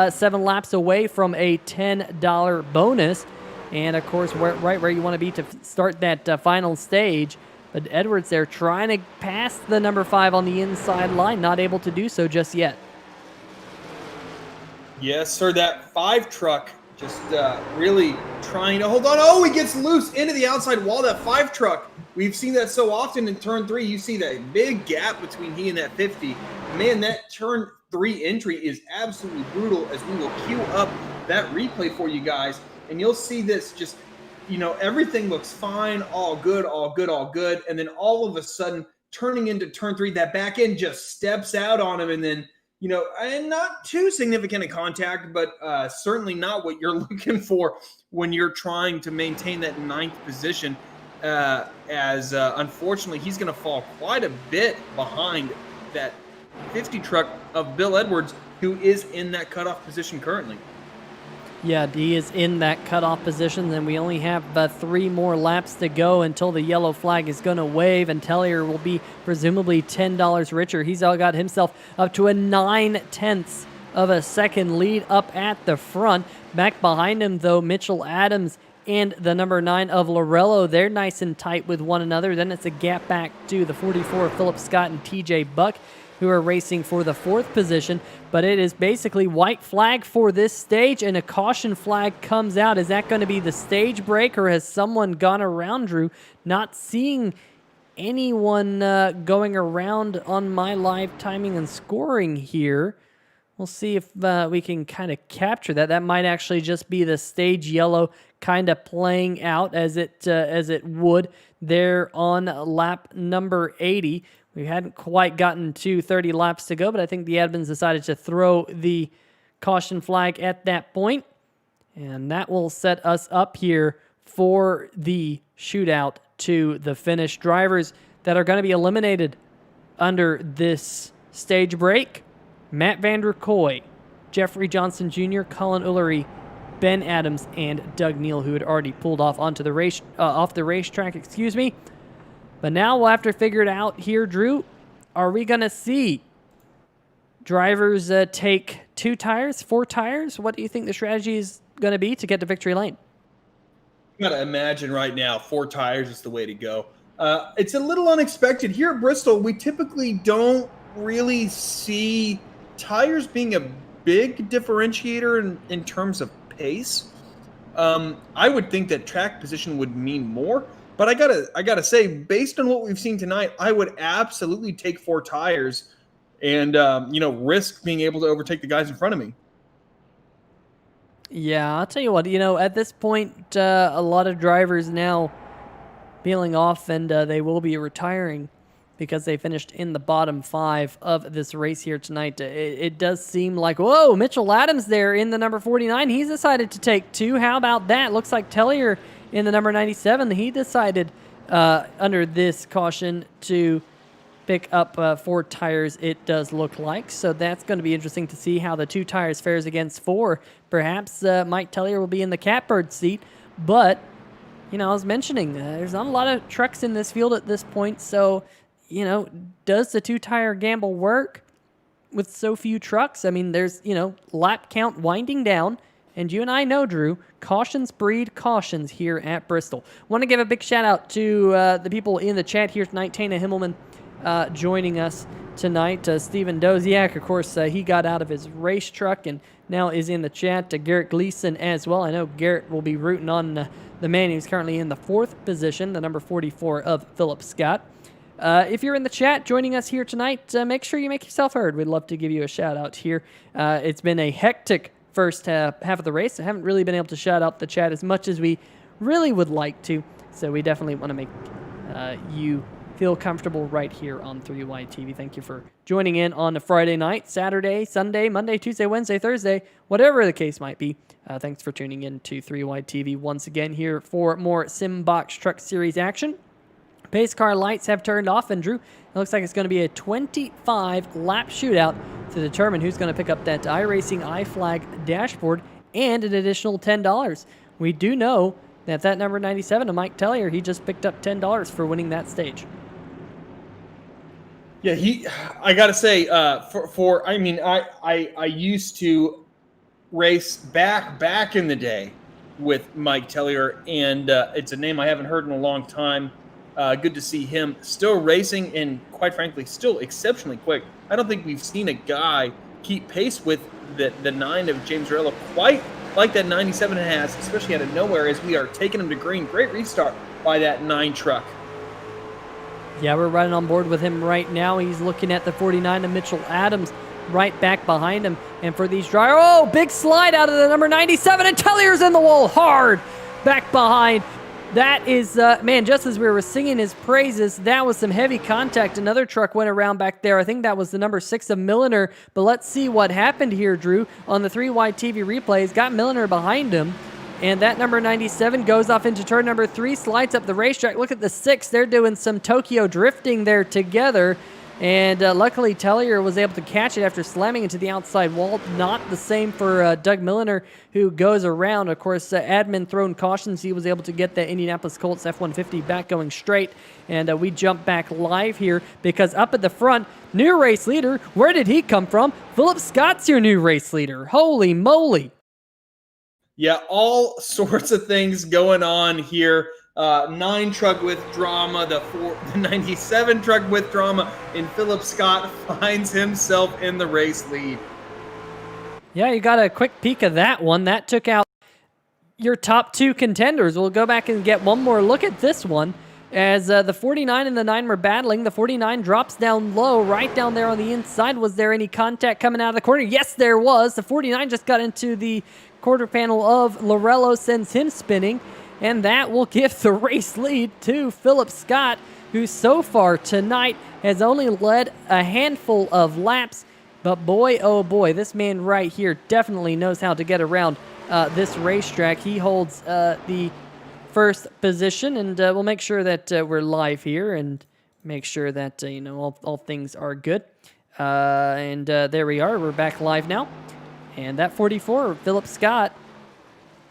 7 laps away from a $10 bonus. And of course, right where you want to be to start that final stage. But Edwards there trying to pass the number 5 on the inside line, not able to do so just yet. Yes, sir. That 5 truck just really trying to hold on. Oh, he gets loose into the outside wall. That 5 truck. We've seen that so often in turn 3. You see that big gap between he and that 50. Man, that turn 3 entry is absolutely brutal, as we will queue up that replay for you guys. And you'll see this just, everything looks fine, all good, all good, all good. And then all of a sudden, turning into turn 3, that back end just steps out on him. And then, and not too significant a contact, but certainly not what you're looking for when you're trying to maintain that 9th position. As unfortunately, he's going to fall quite a bit behind that 50 truck of Bill Edwards, who is in that cutoff position currently. Yeah, he is in that cutoff position, and we only have 3 more laps to go until the yellow flag is going to wave, and Tellier will be presumably $10 richer. He's all got himself up to a 0.9 of a second lead up at the front. Back behind him, though, Mitchell Adams and the number 9 of Lorello, they're nice and tight with one another. Then it's a gap back to the 44 of Philip Scott and TJ Buck, who are racing for the 4th position. But it is basically white flag for this stage, and a caution flag comes out. Is that going to be the stage break, or has someone gone around, Drew? Not seeing anyone going around on my live timing and scoring here. We'll see if we can kind of capture that. That might actually just be the stage yellow kind of playing out as it would there on lap number 80. We hadn't quite gotten to 30 laps to go, but I think the admins decided to throw the caution flag at that point. And that will set us up here for the shootout to the finish. Drivers that are going to be eliminated under this stage break: Matt Vanderkoy, Jeffrey Johnson Jr., Colin Ullery, Ben Adams, and Doug Neal, who had already pulled off onto the racetrack. But now we'll have to figure it out here, Drew. Are we going to see drivers take 2 tires, 4 tires? What do you think the strategy is going to be to get to victory lane? You got to imagine right now 4 tires is the way to go. It's a little unexpected. Here at Bristol, we typically don't really see tires being a big differentiator in terms of pace. I would think that track position would mean more. But I gotta say, based on what we've seen tonight, I would absolutely take 4 tires and risk being able to overtake the guys in front of me. Yeah, I'll tell you what, at this point, a lot of drivers now peeling off, and they will be retiring because they finished in the bottom 5 of this race here tonight. It does seem like, whoa, Mitchell Adams there in the number 49. He's decided to take 2. How about that? Looks like Tellier in the number 97, he decided under this caution to pick up 4 tires, it does look like. So that's going to be interesting to see how the 2 tires fares against 4. Perhaps Mike Tellier will be in the catbird seat. But, I was mentioning there's not a lot of trucks in this field at this point. So, does the 2-tire gamble work with so few trucks? I mean, there's, lap count winding down. And you and I know, Drew, cautions breed cautions here at Bristol. Want to give a big shout out to the people in the chat here tonight. Tana Himmelman joining us tonight. Stephen Doziak, of course, he got out of his race truck and now is in the chat. Garrett Gleason as well. I know Garrett will be rooting on the man who's currently in the 4th position, the number 44 of Philip Scott. If you're in the chat joining us here tonight, make sure you make yourself heard. We'd love to give you a shout out here. It's been a hectic first half of the race. I haven't really been able to shout out the chat as much as we really would like to. So we definitely want to make you feel comfortable right here on 3Y TV. Thank you for joining in on a Friday night, Saturday, Sunday, Monday, Tuesday, Wednesday, Thursday, whatever the case might be. Thanks for tuning in to 3Y TV once again here for more Simbox Truck Series action. Pace car lights have turned off, and Drew, it looks like it's going to be a 25-lap shootout to determine who's going to pick up that iRacing iFlag dashboard and an additional $10. We do know that number 97 of Mike Tellier, he just picked up $10 for winning that stage. Yeah, I got to say, I used to race back in the day with Mike Tellier, and it's a name I haven't heard in a long time. Good to see him still racing and, quite frankly, still exceptionally quick. I don't think we've seen a guy keep pace with the 9 of James Varela quite like that 97 has, especially out of nowhere as we are taking him to green. Great restart by that 9 truck. Yeah, we're running on board with him right now. He's looking at the 49 of Mitchell Adams right back behind him. And for these drivers, oh, big slide out of the number 97, and Tellier's in the wall hard back behind. That is, just as we were singing his praises, that was some heavy contact. Another truck went around back there. I think that was the number 6 of Milliner. But let's see what happened here, Drew. On the 3Y TV replays, got Milliner behind him. And that number 97 goes off into turn number 3, slides up the racetrack. Look at the 6. They're doing some Tokyo drifting there together. And luckily, Tellier was able to catch it after slamming into the outside wall. Not the same for Doug Milliner, who goes around. Of course, admin thrown cautions. He was able to get the Indianapolis Colts F-150 back going straight. And we jump back live here because up at the front, new race leader. Where did he come from? Philip Scott's your new race leader. Holy moly. Yeah, all sorts of things going on here. 9 truck with drama, the 97 truck with drama, and Philip Scott finds himself in the race lead. Yeah, you got a quick peek of that one. That took out your top 2 contenders. We'll go back and get one more look at this one. As the 49 and the 9 were battling, the 49 drops down low, right down there on the inside. Was there any contact coming out of the corner? Yes, there was. The 49 just got into the quarter panel of Lorello, sends him spinning. And that will give the race lead to Philip Scott, who so far tonight has only led a handful of laps. But boy, oh boy, this man right here definitely knows how to get around this racetrack. He holds the first position, and we'll make sure that we're live here and make sure that, all things are good. And there we are. We're back live now. And that 44, Philip Scott,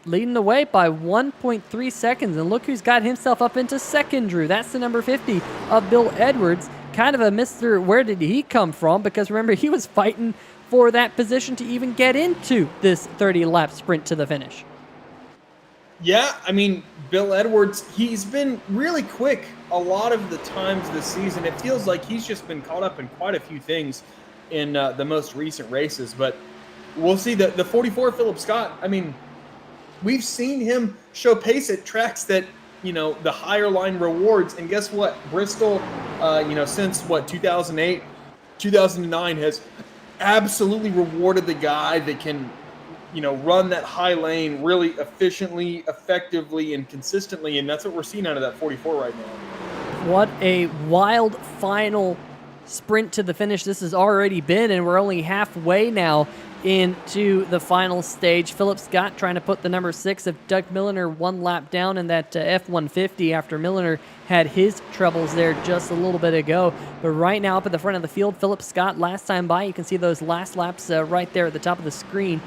leading the way by 1.3 seconds. And look who's got himself up into second, Drew. That's the number 50 of Bill Edwards. Kind of a Mr. Where did he come from? Because remember, he was fighting for that position to even get into this 30-lap sprint to the finish. Yeah, Bill Edwards, he's been really quick a lot of the times this season. It feels like he's just been caught up in quite a few things in the most recent races. But we'll see. The 44, Philip Scott, we've seen him show pace at tracks that, the higher line rewards. And guess what? Bristol, since 2008, 2009 has absolutely rewarded the guy that can, run that high lane really efficiently, effectively, and consistently. And that's what we're seeing out of that 44 right now. What a wild final sprint to the finish this has already been. And we're only halfway now into the final stage. Philip Scott trying to put the number 6 of Doug Milliner one lap down in that F-150 after Milliner had his troubles there just a little bit ago. But right now up at the front of the field, Philip Scott last time by. You can see those last laps right there at the top of the screen.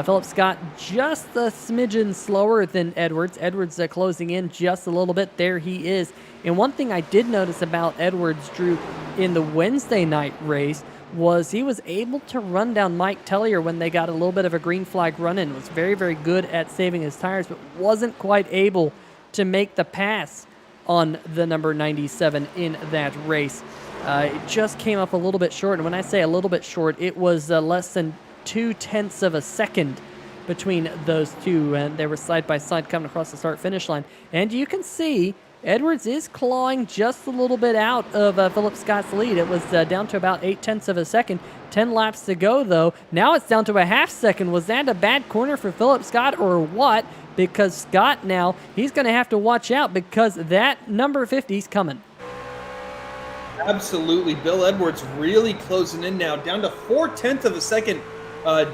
Philip Scott just a smidgen slower than Edwards. Edwards closing in just a little bit. There he is. And one thing I did notice about Edwards, Drew, in the Wednesday night race was he was able to run down Mike Tellier when they got a little bit of a green flag run in. Was very, very good at saving his tires, but wasn't quite able to make the pass on the number 97 in that race. It just came up a little bit short. And when I say a little bit short, it was less than 0.2 of a second between those two, and they were side by side coming across the start-finish line. And you can see Edwards is clawing just a little bit out of Philip Scott's lead. It was down to about 0.8 of a second. 10 laps to go, though. Now it's down to a half second. Was that a bad corner for Philip Scott or what? Because Scott now, he's going to have to watch out because that number 50 is coming. Absolutely. Bill Edwards really closing in now, down to 0.4 of a second,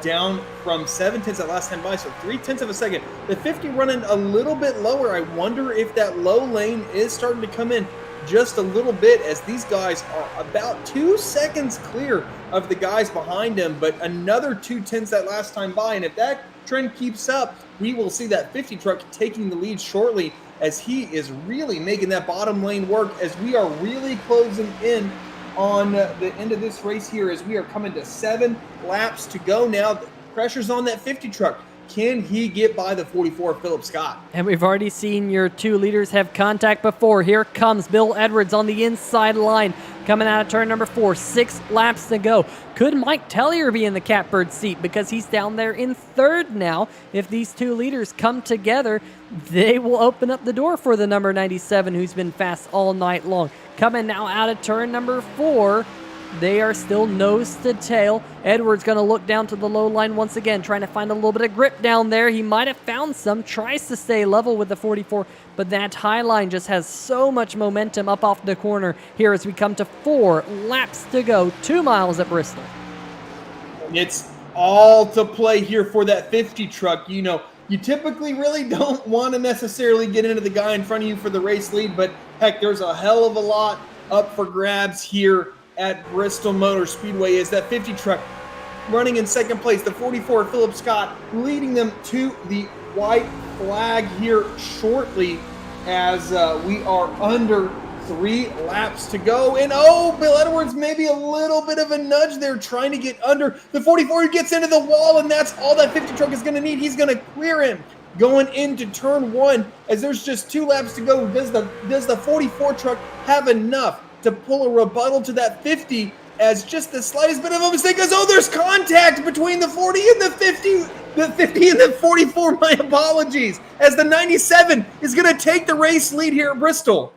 down from 0.7 that last time by, so 0.3 of a second. The 50 running a little bit lower. I wonder if that low lane is starting to come in just a little bit, as these guys are about 2 seconds clear of the guys behind them, but another 0.2 that last time by. And if that trend keeps up, we will see that 50 truck taking the lead shortly, as he is really making that bottom lane work, as we are really closing in on the end of this race here, as we are coming to 7 laps to go now. The pressure's on that 50 truck. Can he get by the 44 Philip Scott? And we've already seen your two leaders have contact before. Here comes Bill Edwards on the inside line, coming out of turn number 4. 6 laps to go. Could Mike Tellier be in the catbird seat, because he's down there in 3rd now? If these two leaders come together, they will open up the door for the number 97, who's been fast all night long. Coming now out of turn number 4. They are still nose to tail. Edwards going to look down to the low line once again, trying to find a little bit of grip down there. He might have found some, tries to stay level with the 44, but that high line just has so much momentum up off the corner here as we come to 4 laps to go, 2 miles at Bristol. It's all to play here for that 50 truck. You know, you typically really don't want to necessarily get into the guy in front of you for the race lead, but heck, there's a hell of a lot up for grabs here at Bristol Motor Speedway. Is that 50 truck running in 2nd place, the 44 Philip Scott leading them to the white flag here shortly, as we are under 3 laps to go. And oh, Bill Edwards, maybe a little bit of a nudge there, trying to get under the 44. He gets into the wall, and that's all that 50 truck is going to need. He's going to clear him going into turn 1, as there's just 2 laps to go. Does the 44 truck have enough to pull a rebuttal to that 50, as just the slightest bit of a mistake goes, oh, there's contact between the 40 and the 50, the 50 and the 44, my apologies, as the 97 is going to take the race lead here at Bristol.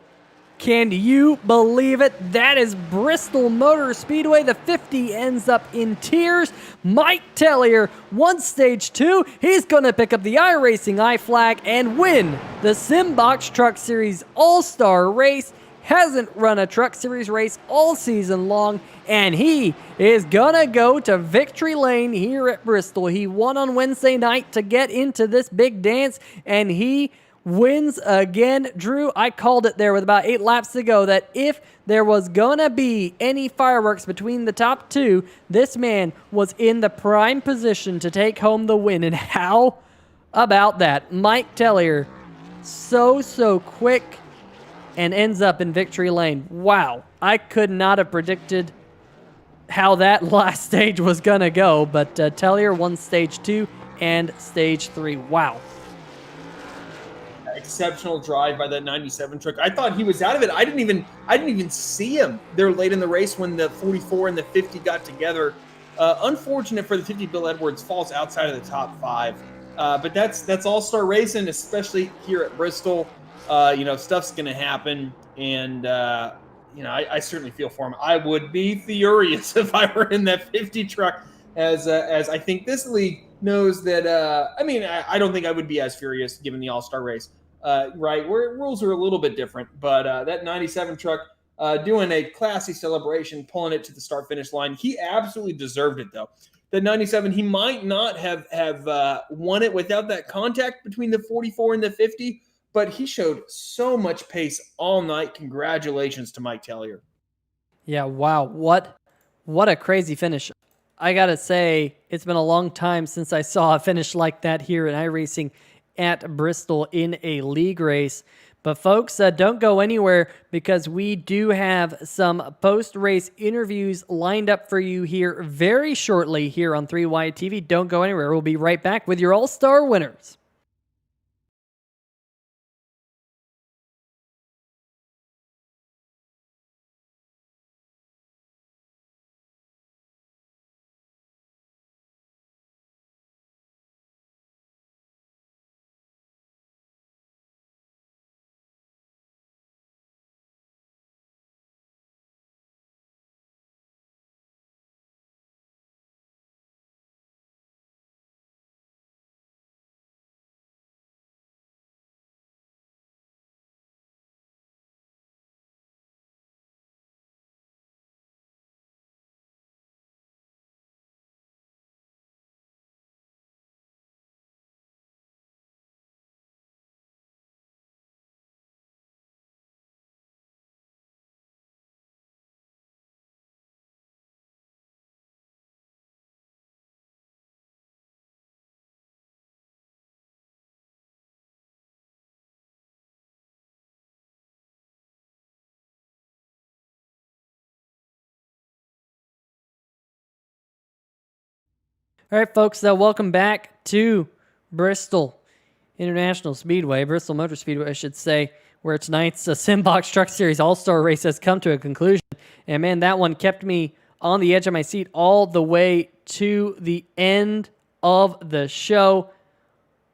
Can you believe it? That is Bristol Motor Speedway. The 50 ends up in tears. Mike Tellier won stage 2. He's going to pick up the iRacing I flag and win the Simbox Truck Series All-Star race. Hasn't run a Truck Series race all season long, and he is gonna go to victory lane here at Bristol. He won on Wednesday night to get into this big dance, and he wins again. Drew, I called it there with about 8 laps to go that if there was gonna be any fireworks between the top 2, this man was in the prime position to take home the win. And how about that? Mike Tellier, so quick, and ends up in victory lane. Wow, I could not have predicted how that last stage was going to go, but Tellier won stage 2 and stage 3. Wow. Exceptional drive by that 97 truck. I thought he was out of it. I didn't even see him there late in the race when the 44 and the 50 got together. Unfortunate for the 50, Bill Edwards falls outside of the top 5. But that's all-star racing, especially here at Bristol. Stuff's going to happen, and, I certainly feel for him. I would be furious if I were in that 50 truck, as I think this league knows that, I don't think I would be as furious given the all-star race, right? Where rules are a little bit different, but that 97 truck doing a classy celebration, pulling it to the start-finish line. He absolutely deserved it, though. the 97, he might not have won it without that contact between the 44 and the 50, but he showed so much pace all night. Congratulations to Mike Tellier. Yeah, wow. What a crazy finish. I got to say, it's been a long time since I saw a finish like that here in iRacing at Bristol in a league race. But folks, don't go anywhere because we do have some post-race interviews lined up for you here very shortly here on 3 Wide TV. Don't go anywhere. We'll be right back with your All-Star winners. All right, folks, welcome back to Bristol International Speedway, Bristol Motor Speedway, I should say, where tonight's Simbox Truck Series All-Star race has come to a conclusion. And man, that one kept me on the edge of my seat all the way to the end of the show.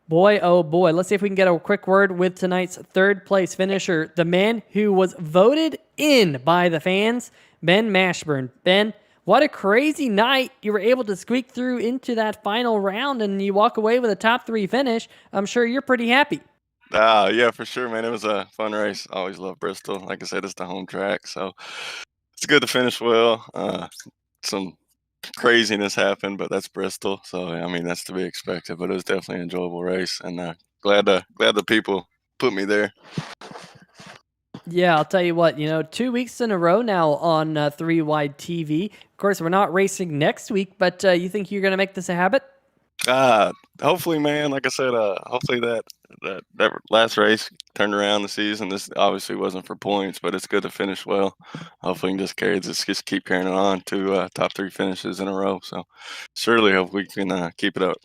Boy, oh boy, let's see if we can get a quick word with tonight's third place finisher, the man who was voted in by the fans, Ben Mashburn. Ben, what a crazy night. You were able to squeak through into that final round and you walk away with a top 3 finish. I'm sure you're pretty happy. Yeah, for sure, man. It was a fun race. I always love Bristol. Like I said, it's the home track, so it's good to finish well. Some craziness happened, but that's Bristol, so I mean that's to be expected. But it was definitely an enjoyable race, and glad the people put me there. Yeah, I'll tell you what, 2 weeks in a row now on 3 Wide TV. Of course, we're not racing next week, but you think you're going to make this a habit? Hopefully, man. Like I said, hopefully that last race turned around the season. This obviously wasn't for points, but it's good to finish well. Hopefully, we can just keep carrying it on to top 3 finishes in a row. So, surely, hope we can keep it up.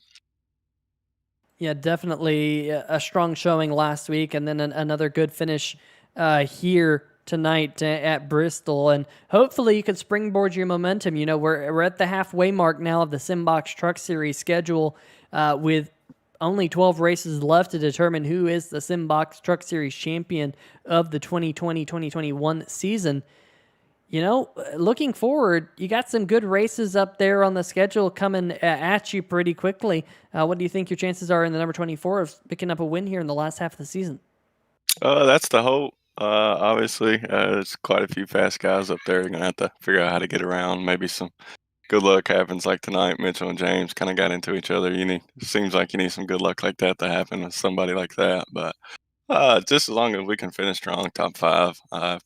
Yeah, definitely a strong showing last week, and then another good finish here tonight at Bristol, and hopefully you can springboard your momentum. We're at the halfway mark now of the Simbox Truck Series schedule, with only 12 races left to determine who is the Simbox Truck Series champion of the 2020-2021 season. Looking forward, you got some good races up there on the schedule coming at you pretty quickly. What do you think your chances are in the number 24 of picking up a win here in the last half of the season? That's the hope. Obviously, there's quite a few fast guys up there. You're going to have to figure out how to get around. Maybe some good luck happens like tonight. Mitchell and James kind of got into each other. It seems like you need some good luck like that to happen with somebody like that. But just as long as we can finish strong, top 5,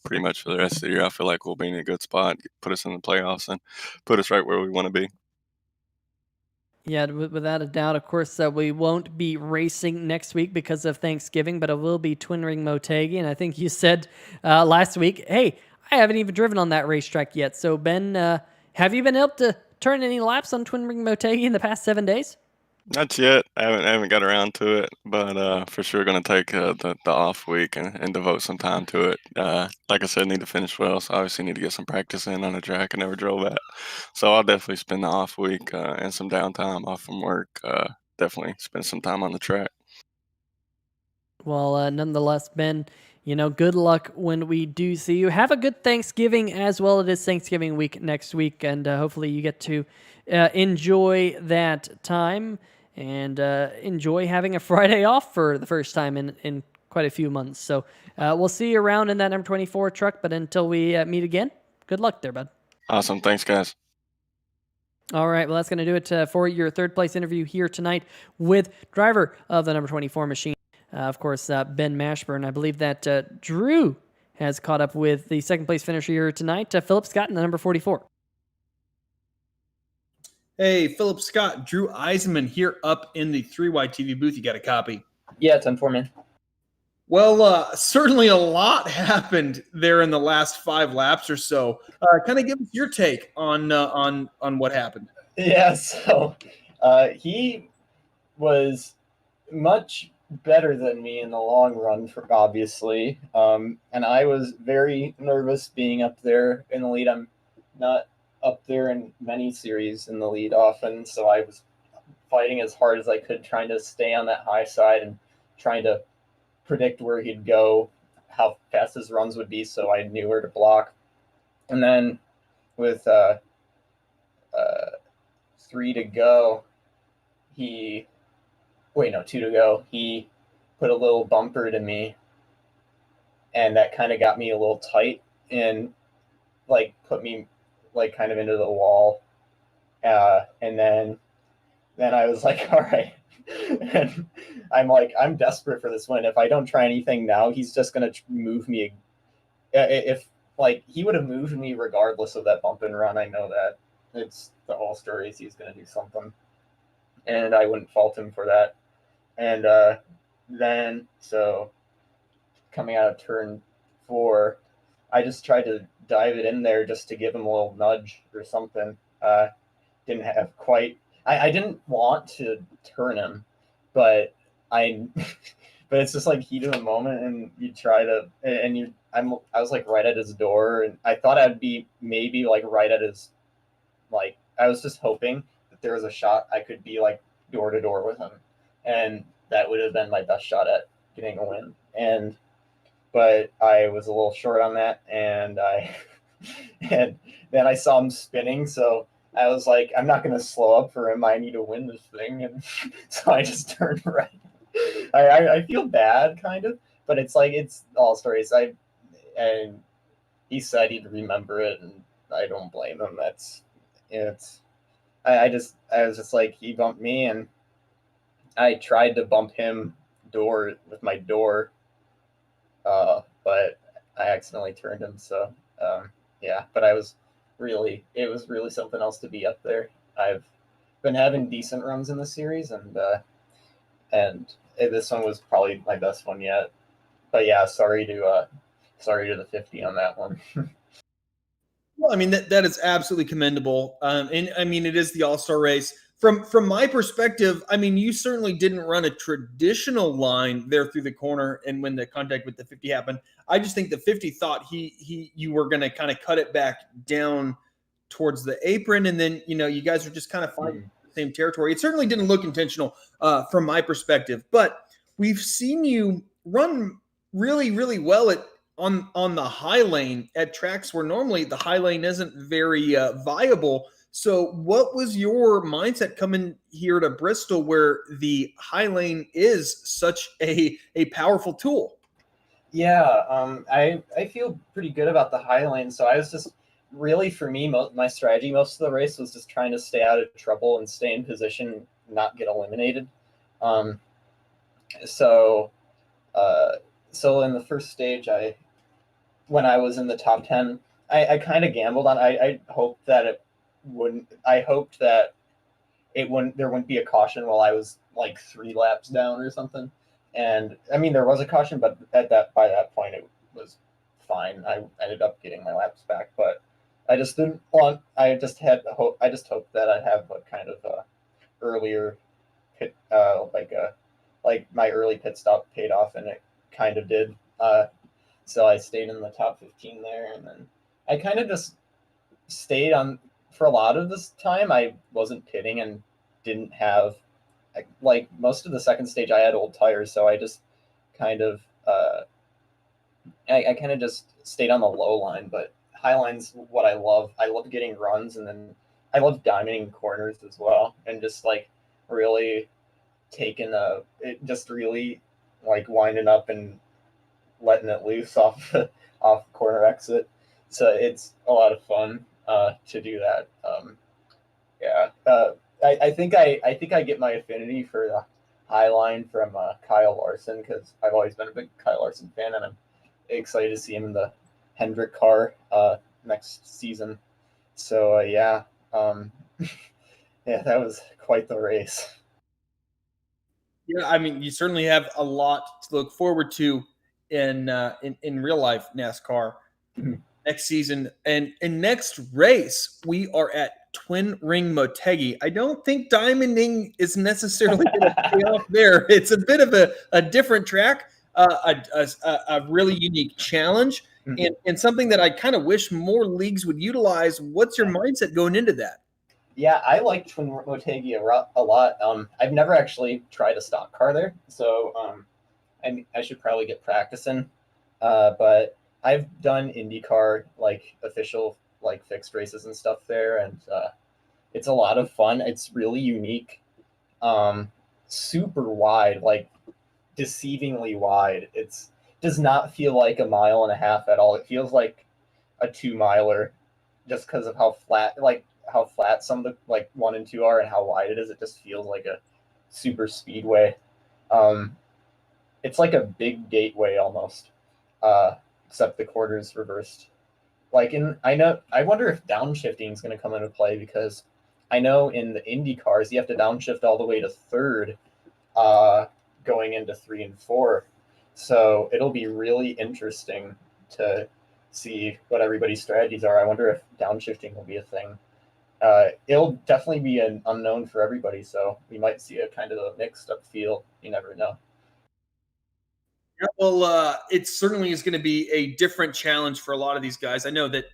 pretty much for the rest of the year, I feel like we'll be in a good spot, put us in the playoffs, and put us right where we want to be. Yeah, without a doubt. Of course, we won't be racing next week because of Thanksgiving, but it will be Twin Ring Motegi. And I think you said last week, hey, I haven't even driven on that racetrack yet. So, Ben, have you been able to turn any laps on Twin Ring Motegi in the past 7 days? Not yet. I haven't got around to it, but for sure going to take the off week and devote some time to it. Like I said, need to finish well, so obviously need to get some practice in on the track. I never drove that, so I'll definitely spend the off week and some downtime off from work. Definitely spend some time on the track. Well, nonetheless, Ben, good luck when we do see you. Have a good Thanksgiving as well. It is Thanksgiving week next week, and hopefully you get to enjoy that time and enjoy having a Friday off for the first time in quite a few months. So we'll see you around in that number 24 truck, but until we meet again, good luck there, bud. Awesome. Thanks, guys. All right, well, that's going to do it for your third place interview here tonight with driver of the number 24 machine, of course, Ben Mashburn. I believe that Drew has caught up with the second place finisher here tonight, Philip Scott in the number 44. Hey, Philip Scott, Drew Eisenman here up in the 3Y TV booth. You got a copy? Yeah, 10-4, man. Well, certainly a lot happened there in the last 5 laps or so. Kind of give us your take on what happened. Yeah, so he was much better than me in the long run, obviously. And I was very nervous being up there in the lead. I'm not up there in many series in the lead often, so I was fighting as hard as I could, trying to stay on that high side and trying to predict where he'd go, how fast his runs would be, so I knew where to block. And then with 2 to go, he put a little bumper to me, and that kind of got me a little tight and like put me like kind of into the wall. And then I was like, all right. And I'm desperate for this win. If I don't try anything now, he's just going to move me. If like he would have moved me regardless of that bump and run, I know that it's the All-Star race. He's going to do something, and I wouldn't fault him for that. And then, so coming out of turn 4, I just tried to dive it in there just to give him a little nudge or something. Didn't have quite. I didn't want to turn him, but but it's just like heat of the moment, and you try to, and I was like right at his door, and I thought I'd be maybe like right at his, like I was just hoping that there was a shot I could be like door to door with him, and that would have been my best shot at getting a win. But I was a little short on that, and and then I saw him spinning, so I was like, I'm not going to slow up for him. I need to win this thing. And so I just turned right. I feel bad, kind of, but it's like, it's All-Star race. And he said he'd remember it, and I don't blame him. I was just like, he bumped me, and I tried to bump him with my door, but I accidentally turned him. So, yeah, but it was really something else to be up there. I've been having decent runs in the series, and this one was probably my best one yet. But yeah, sorry to the 50 on that one. Well, I mean that is absolutely commendable, and I mean it is the All-Star race. From my perspective, I mean you certainly didn't run a traditional line there through the corner, and when the contact with the 50 happened, I just think the 50 thought you were going to kind of cut it back down towards the apron, and then you guys were just kind of fighting the same territory. It certainly didn't look intentional from my perspective, but we've seen you run really, really well on the high lane at tracks where normally the high lane isn't very viable. So what was your mindset coming here to Bristol where the high lane is such a powerful tool? Yeah, I feel pretty good about the high lane. So I was just really, for me, my strategy most of the race was just trying to stay out of trouble and stay in position, not get eliminated. So in the first stage, when I was in the top 10, I kind of gambled on. I hoped that it wouldn't. I hoped that there wouldn't be a caution while I was like 3 laps down or something. And I mean, there was a caution, but by that point, it was fine. I ended up getting my laps back, but I just didn't want. I just hoped that I'd have a kind of a earlier pit, like my early pit stop paid off, and it kind of did. So I stayed in the top 15 there, and then I kind of just stayed on for a lot of this time. I wasn't pitting and didn't have, like most of the second stage I had old tires, so I just kind of I kind of just stayed on the low line. But high line's what I love. I love getting runs, and then I love diamonding corners as well, and just like really just really like winding up and letting it loose off corner exit. So it's a lot of fun to do that. Yeah. I think I get my affinity for the Highline from Kyle Larson, because I've always been a big Kyle Larson fan, and I'm excited to see him in the Hendrick car next season. So yeah, yeah, that was quite the race. Yeah, I mean, you certainly have a lot to look forward to in real life NASCAR next season. And next race, we are at Twin Ring Motegi. I don't think diamonding is necessarily going to pay off there. It's a bit of a different track, a really unique challenge, and something that I kind of wish more leagues would utilize. What's your mindset going into that? Yeah, I like Twin Motegi a lot. I've never actually tried a stock car there, so I should probably get practicing. But I've done IndyCar, like official, like fixed races and stuff there, and it's a lot of fun. It's really unique, super wide, like deceivingly wide. It's does not feel like a mile and a half at all. It feels like a 2 miler, just because of how flat some of the like 1 and 2 are and how wide it is. It just feels like a super speedway. It's like a big gateway almost, except the quarters reversed. I wonder if downshifting is going to come into play, because I know in the Indy cars you have to downshift all the way to third, going into 3 and 4. So it'll be really interesting to see what everybody's strategies are. I wonder if downshifting will be a thing. It'll definitely be an unknown for everybody, so we might see a kind of a mixed up field. You never know. Yeah, well, it certainly is going to be a different challenge for a lot of these guys. I know that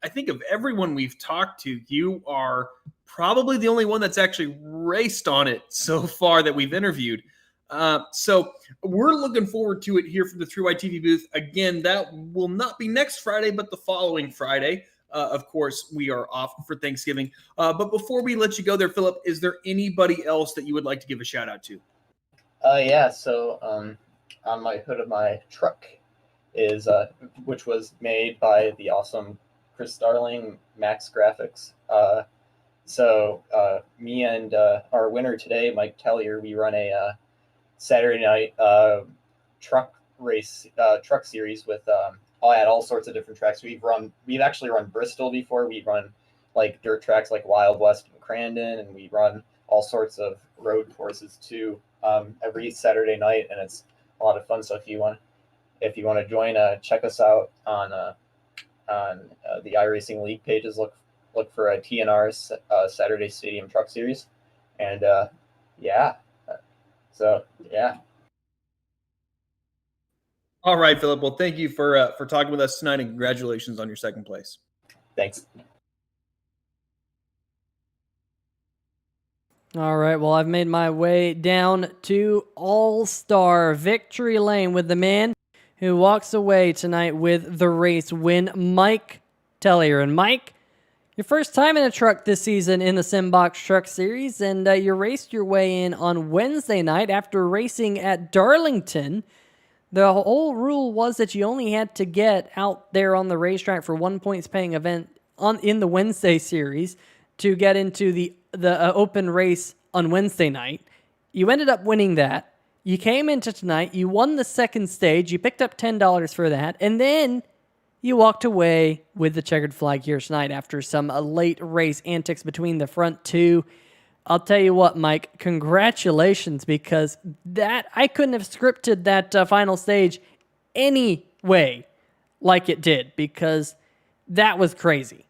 I think of everyone we've talked to, you are probably the only one that's actually raced on it so far that we've interviewed. So we're looking forward to it here from the 3Y TV booth. Again, that will not be next Friday, but the following Friday. Of course, we are off for Thanksgiving. But before we let you go there, Philip, is there anybody else that you would like to give a shout out to? Yeah, so on my hood of my truck is, which was made by the awesome Chris Starling, Max Grafix. So me and our winner today, Mike Tellier, we run a Saturday night truck series with at all sorts of different tracks. We've actually run Bristol before. We run like dirt tracks like Wild West and Crandon, and we run all sorts of road courses too, every Saturday night, and it's a lot of fun. So if you want to join, check us out on the iRacing League pages. Look for a TNR's Saturday Stadium Truck Series, and yeah. So yeah. All right, Philip. Well, thank you for talking with us tonight, and congratulations on your second place. Thanks. All right, well, I've made my way down to All-Star Victory Lane with the man who walks away tonight with the race win, Mike Tellier. And Mike, your first time in a truck this season in the Simbox Truck Series, and you raced your way in on Wednesday night after racing at Darlington. The whole rule was that you only had to get out there on the racetrack for 1 points paying event in the Wednesday series to get into the open race on Wednesday night. You ended up winning that. You came into tonight, you won the second stage, you picked up $10 for that, and then you walked away with the checkered flag here tonight after some late race antics between the front two. I'll tell you what, Mike, congratulations, because that I couldn't have scripted that final stage any way like it did, because that was crazy.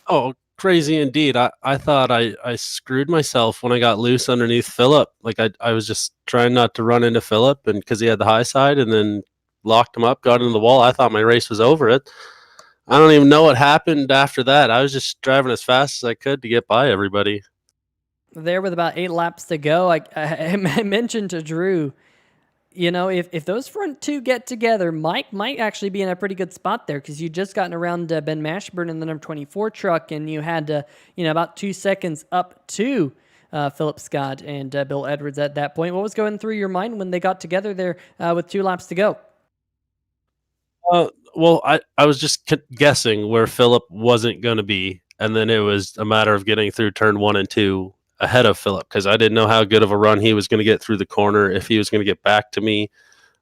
Oh, crazy indeed. I thought I screwed myself when I got loose underneath Phillip. Like I was just trying not to run into Phillip, and because he had the high side, and then locked him up, got into the wall. I thought my race was over. I don't even know what happened after that. I was just driving as fast as I could to get by everybody. There with about 8 laps to go, I mentioned to Drew, you know, if those front two get together, Mike might actually be in a pretty good spot there, because you just gotten around Ben Mashburn in the number 24 truck, and you had about 2 seconds up to Philip Scott and Bill Edwards at that point. What was going through your mind when they got together there with 2 laps to go? Well, I was just guessing where Phillip wasn't going to be, and then it was a matter of getting through turn 1 and 2 ahead of Philip, because I didn't know how good of a run he was going to get through the corner, if he was going to get back to me.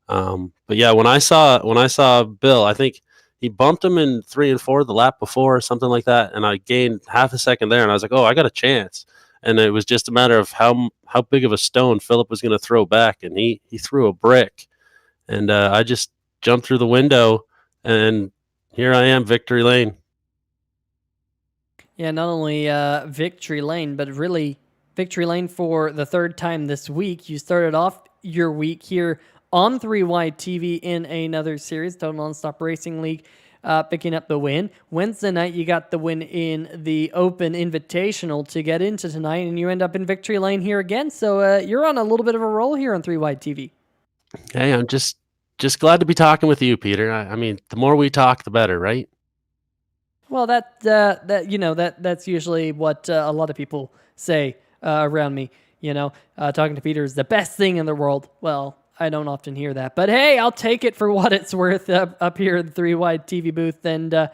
But yeah, when I saw Bill, I think he bumped him in 3 and 4 the lap before, something like that, and I gained half a second there, and I was like, oh, I got a chance. And it was just a matter of how big of a stone Philip was going to throw back, and he threw a brick, and I just jumped through the window, and here I am, victory lane. Yeah, not only victory lane, but really victory lane for the third time this week. You started off your week here on 3Y TV in another series, Total Nonstop Racing League, picking up the win. Wednesday night, you got the win in the Open Invitational to get into tonight, and you end up in victory lane here again. So you're on a little bit of a roll here on 3Y TV. Hey, I'm just glad to be talking with you, Peter. I mean, the more we talk, the better, right? Well, that's usually what a lot of people say around me. Talking to Peter is the best thing in the world. Well, I don't often hear that, but hey, I'll take it for what it's worth up here in the 3Y TV booth. And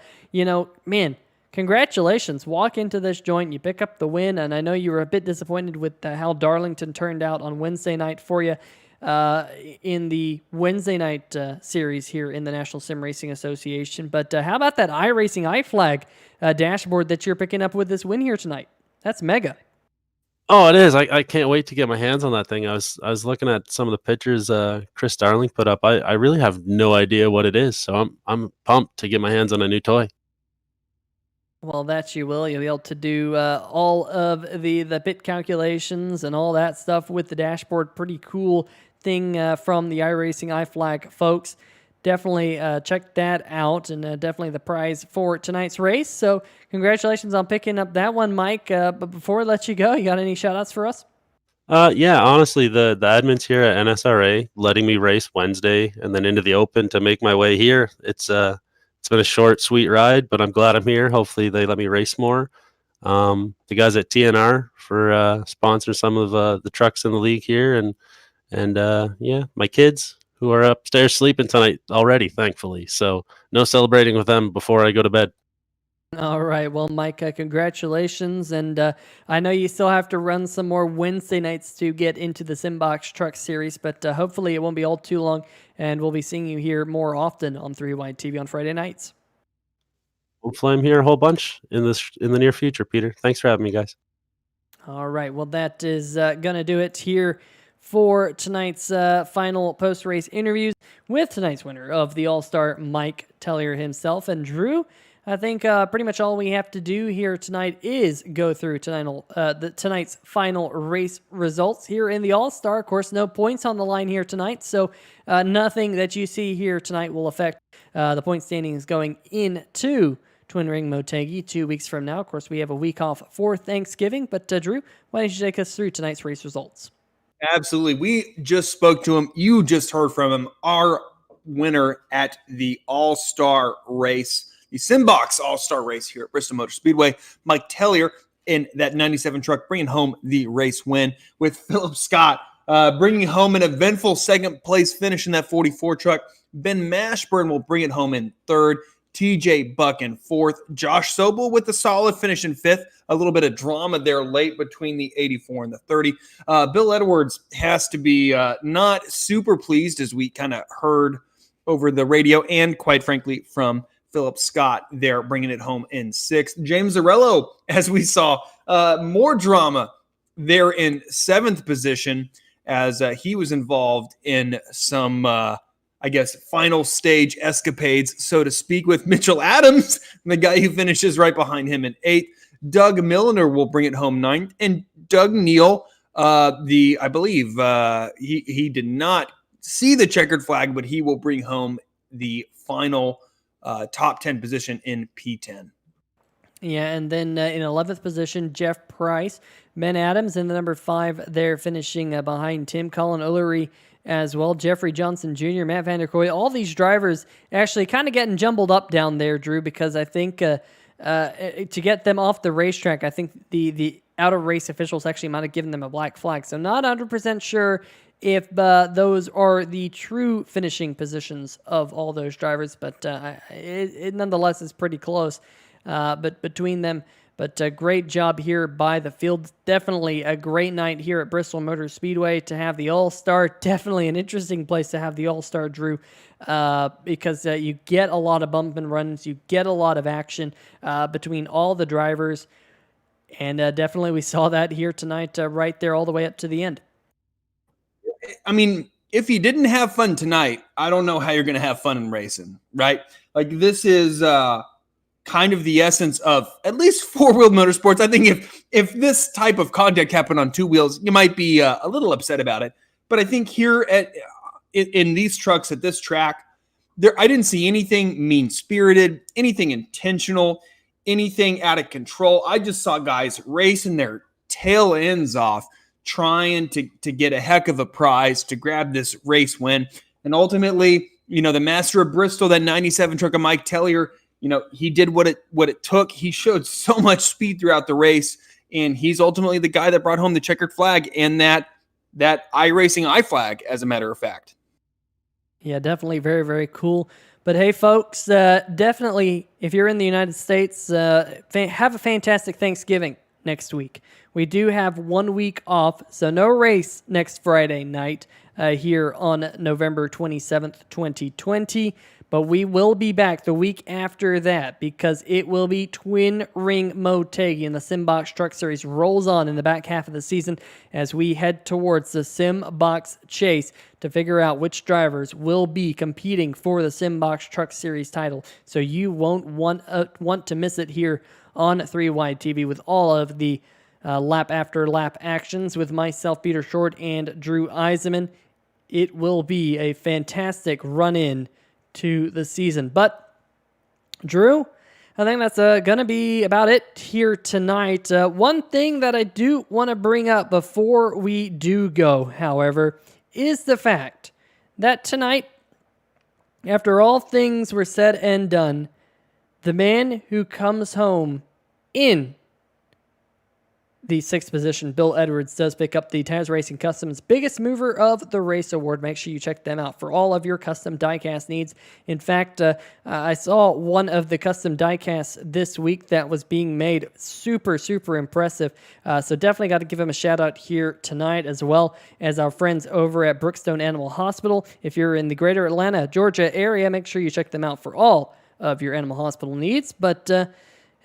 man, congratulations! Walk into this joint, you pick up the win, and I know you were a bit disappointed with how Darlington turned out on Wednesday night for you. In the Wednesday night series here in the National Sim Racing Association. But how about that iRacing iFlag dashboard that you're picking up with this win here tonight? That's mega. Oh, it is. I can't wait to get my hands on that thing. I was looking at some of the pictures Chris Darling put up. I really have no idea what it is, so I'm pumped to get my hands on a new toy. Well, that you will. You'll be able to do all of the bit calculations and all that stuff with the dashboard. Pretty cool thing from the iRacing iFlag folks. Definitely check that out, and definitely the prize for tonight's race. So congratulations on picking up that one, Mike. But before I let you go, you got any shout-outs for us? Yeah, honestly, the admins here at NSRA letting me race Wednesday and then into the Open to make my way here. It's been a short, sweet ride, but I'm glad I'm here. Hopefully they let me race more. The guys at TNR for sponsoring some of the trucks in the league here, and yeah, my kids who are upstairs sleeping tonight already, thankfully. So no celebrating with them before I go to bed. All right. Well, Mike, congratulations. And I know you still have to run some more Wednesday nights to get into the Simbox Truck Series, but hopefully it won't be all too long, and we'll be seeing you here more often on 3Y TV on Friday nights. Hopefully I'm here a whole bunch in the near future, Peter. Thanks for having me, guys. All right. Well, that is going to do it here for tonight's final post-race interviews with tonight's winner of the All-Star, Mike Tellier himself. And Drew, I think pretty much all we have to do here tonight is go through tonight's final race results here in the All-Star. Of course, no points on the line here tonight, so nothing that you see here tonight will affect the point standings going into Twin Ring Motegi 2 weeks from now. Of course, we have a week off for Thanksgiving, but Drew, why don't you take us through tonight's race results? Absolutely. We just spoke to him. You just heard from him. Our winner at the All-Star race, the Simbox All-Star race here at Bristol Motor Speedway, Mike Tellier in that 97 truck, bringing home the race win, with Philip Scott bringing home an eventful second place finish in that 44 truck. Ben Mashburn will bring it home in third. TJ Buck in fourth. Josh Sobel with a solid finish in fifth. A little bit of drama there late between the 84 and the 30. Bill Edwards has to be not super pleased, as we kind of heard over the radio and, quite frankly, from Philip Scott there, bringing it home in sixth. James Zarello, as we saw, more drama there in seventh position, as he was involved in some final stage escapades, so to speak, with Mitchell Adams, the guy who finishes right behind him in eighth. Doug Milliner will bring it home ninth. And Doug Neal, he did not see the checkered flag, but he will bring home the final top 10 position in P10. Yeah, and then in 11th position, Jeff Price. Ben Adams in the number 5 there, finishing behind Tim Colin Ullery as well. Jeffrey Johnson Jr., Matt Vanderkoy, all these drivers actually kind of getting jumbled up down there, Drew, because I think to get them off the racetrack, I think the out-of-race officials actually might have given them a black flag. So not 100% sure if those are the true finishing positions of all those drivers, but it nonetheless is pretty close. But between them But a great job here by the field. Definitely a great night here at Bristol Motor Speedway to have the All-Star. Definitely an interesting place to have the All-Star, Drew, because you get a lot of bump and runs. You get a lot of action between all the drivers. And definitely we saw that here tonight right there all the way up to the end. I mean, if you didn't have fun tonight, I don't know how you're going to have fun in racing, right? Like, this is kind of the essence of at least four-wheel motorsports. I think if this type of contact happened on two wheels, you might be a little upset about it. But I think here in these trucks at this track, I didn't see anything mean-spirited, anything intentional, anything out of control. I just saw guys racing their tail ends off, trying to get a heck of a prize to grab this race win. And ultimately, the master of Bristol, that 97 truck of Mike Tellier, he did what it took. He showed so much speed throughout the race, and he's ultimately the guy that brought home the checkered flag and that iRacing I flag, as a matter of fact. Yeah, definitely very, very cool. But hey, folks, definitely, if you're in the United States, have a fantastic Thanksgiving next week. We do have 1 week off, so no race next Friday night here on November 27th, 2020. But we will be back the week after that because it will be Twin Ring Motegi, and the Simbox Truck Series rolls on in the back half of the season as we head towards the Simbox Chase to figure out which drivers will be competing for the Simbox Truck Series title. So you won't want to miss it here on 3 Wide TV with all of the lap after lap actions with myself, Peter Short, and Drew Eisenman. It will be a fantastic run-in to the season. But, Drew, I think that's going to be about it here tonight. One thing that I do want to bring up before we do go, however, is the fact that tonight, after all things were said and done, the man who comes home in the 6th position, Bill Edwards, does pick up the Taz Racing Customs Biggest Mover of the Race Award. Make sure you check them out for all of your custom diecast needs. In fact, I saw one of the custom diecasts this week that was being made. Super, super impressive. So definitely got to give them a shout out here tonight, as well as our friends over at Brookstone Animal Hospital. If you're in the greater Atlanta, Georgia area, make sure you check them out for all of your animal hospital needs. But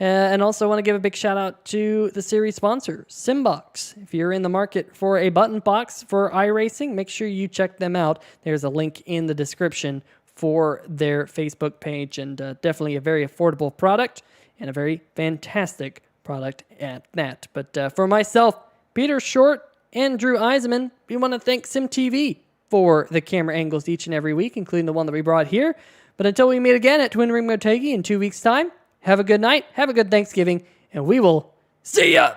and also want to give a big shout out to the series sponsor, Simbox. If you're in the market for a button box for iRacing, make sure you check them out. There's a link in the description for their Facebook page, and definitely a very affordable product and a very fantastic product at that. But for myself, Peter Short, and Drew Eisenman, we want to thank SimTV for the camera angles each and every week, including the one that we brought here. But until we meet again at Twin Ring Motegi in 2 weeks' time, have a good night, have a good Thanksgiving, and we will see ya!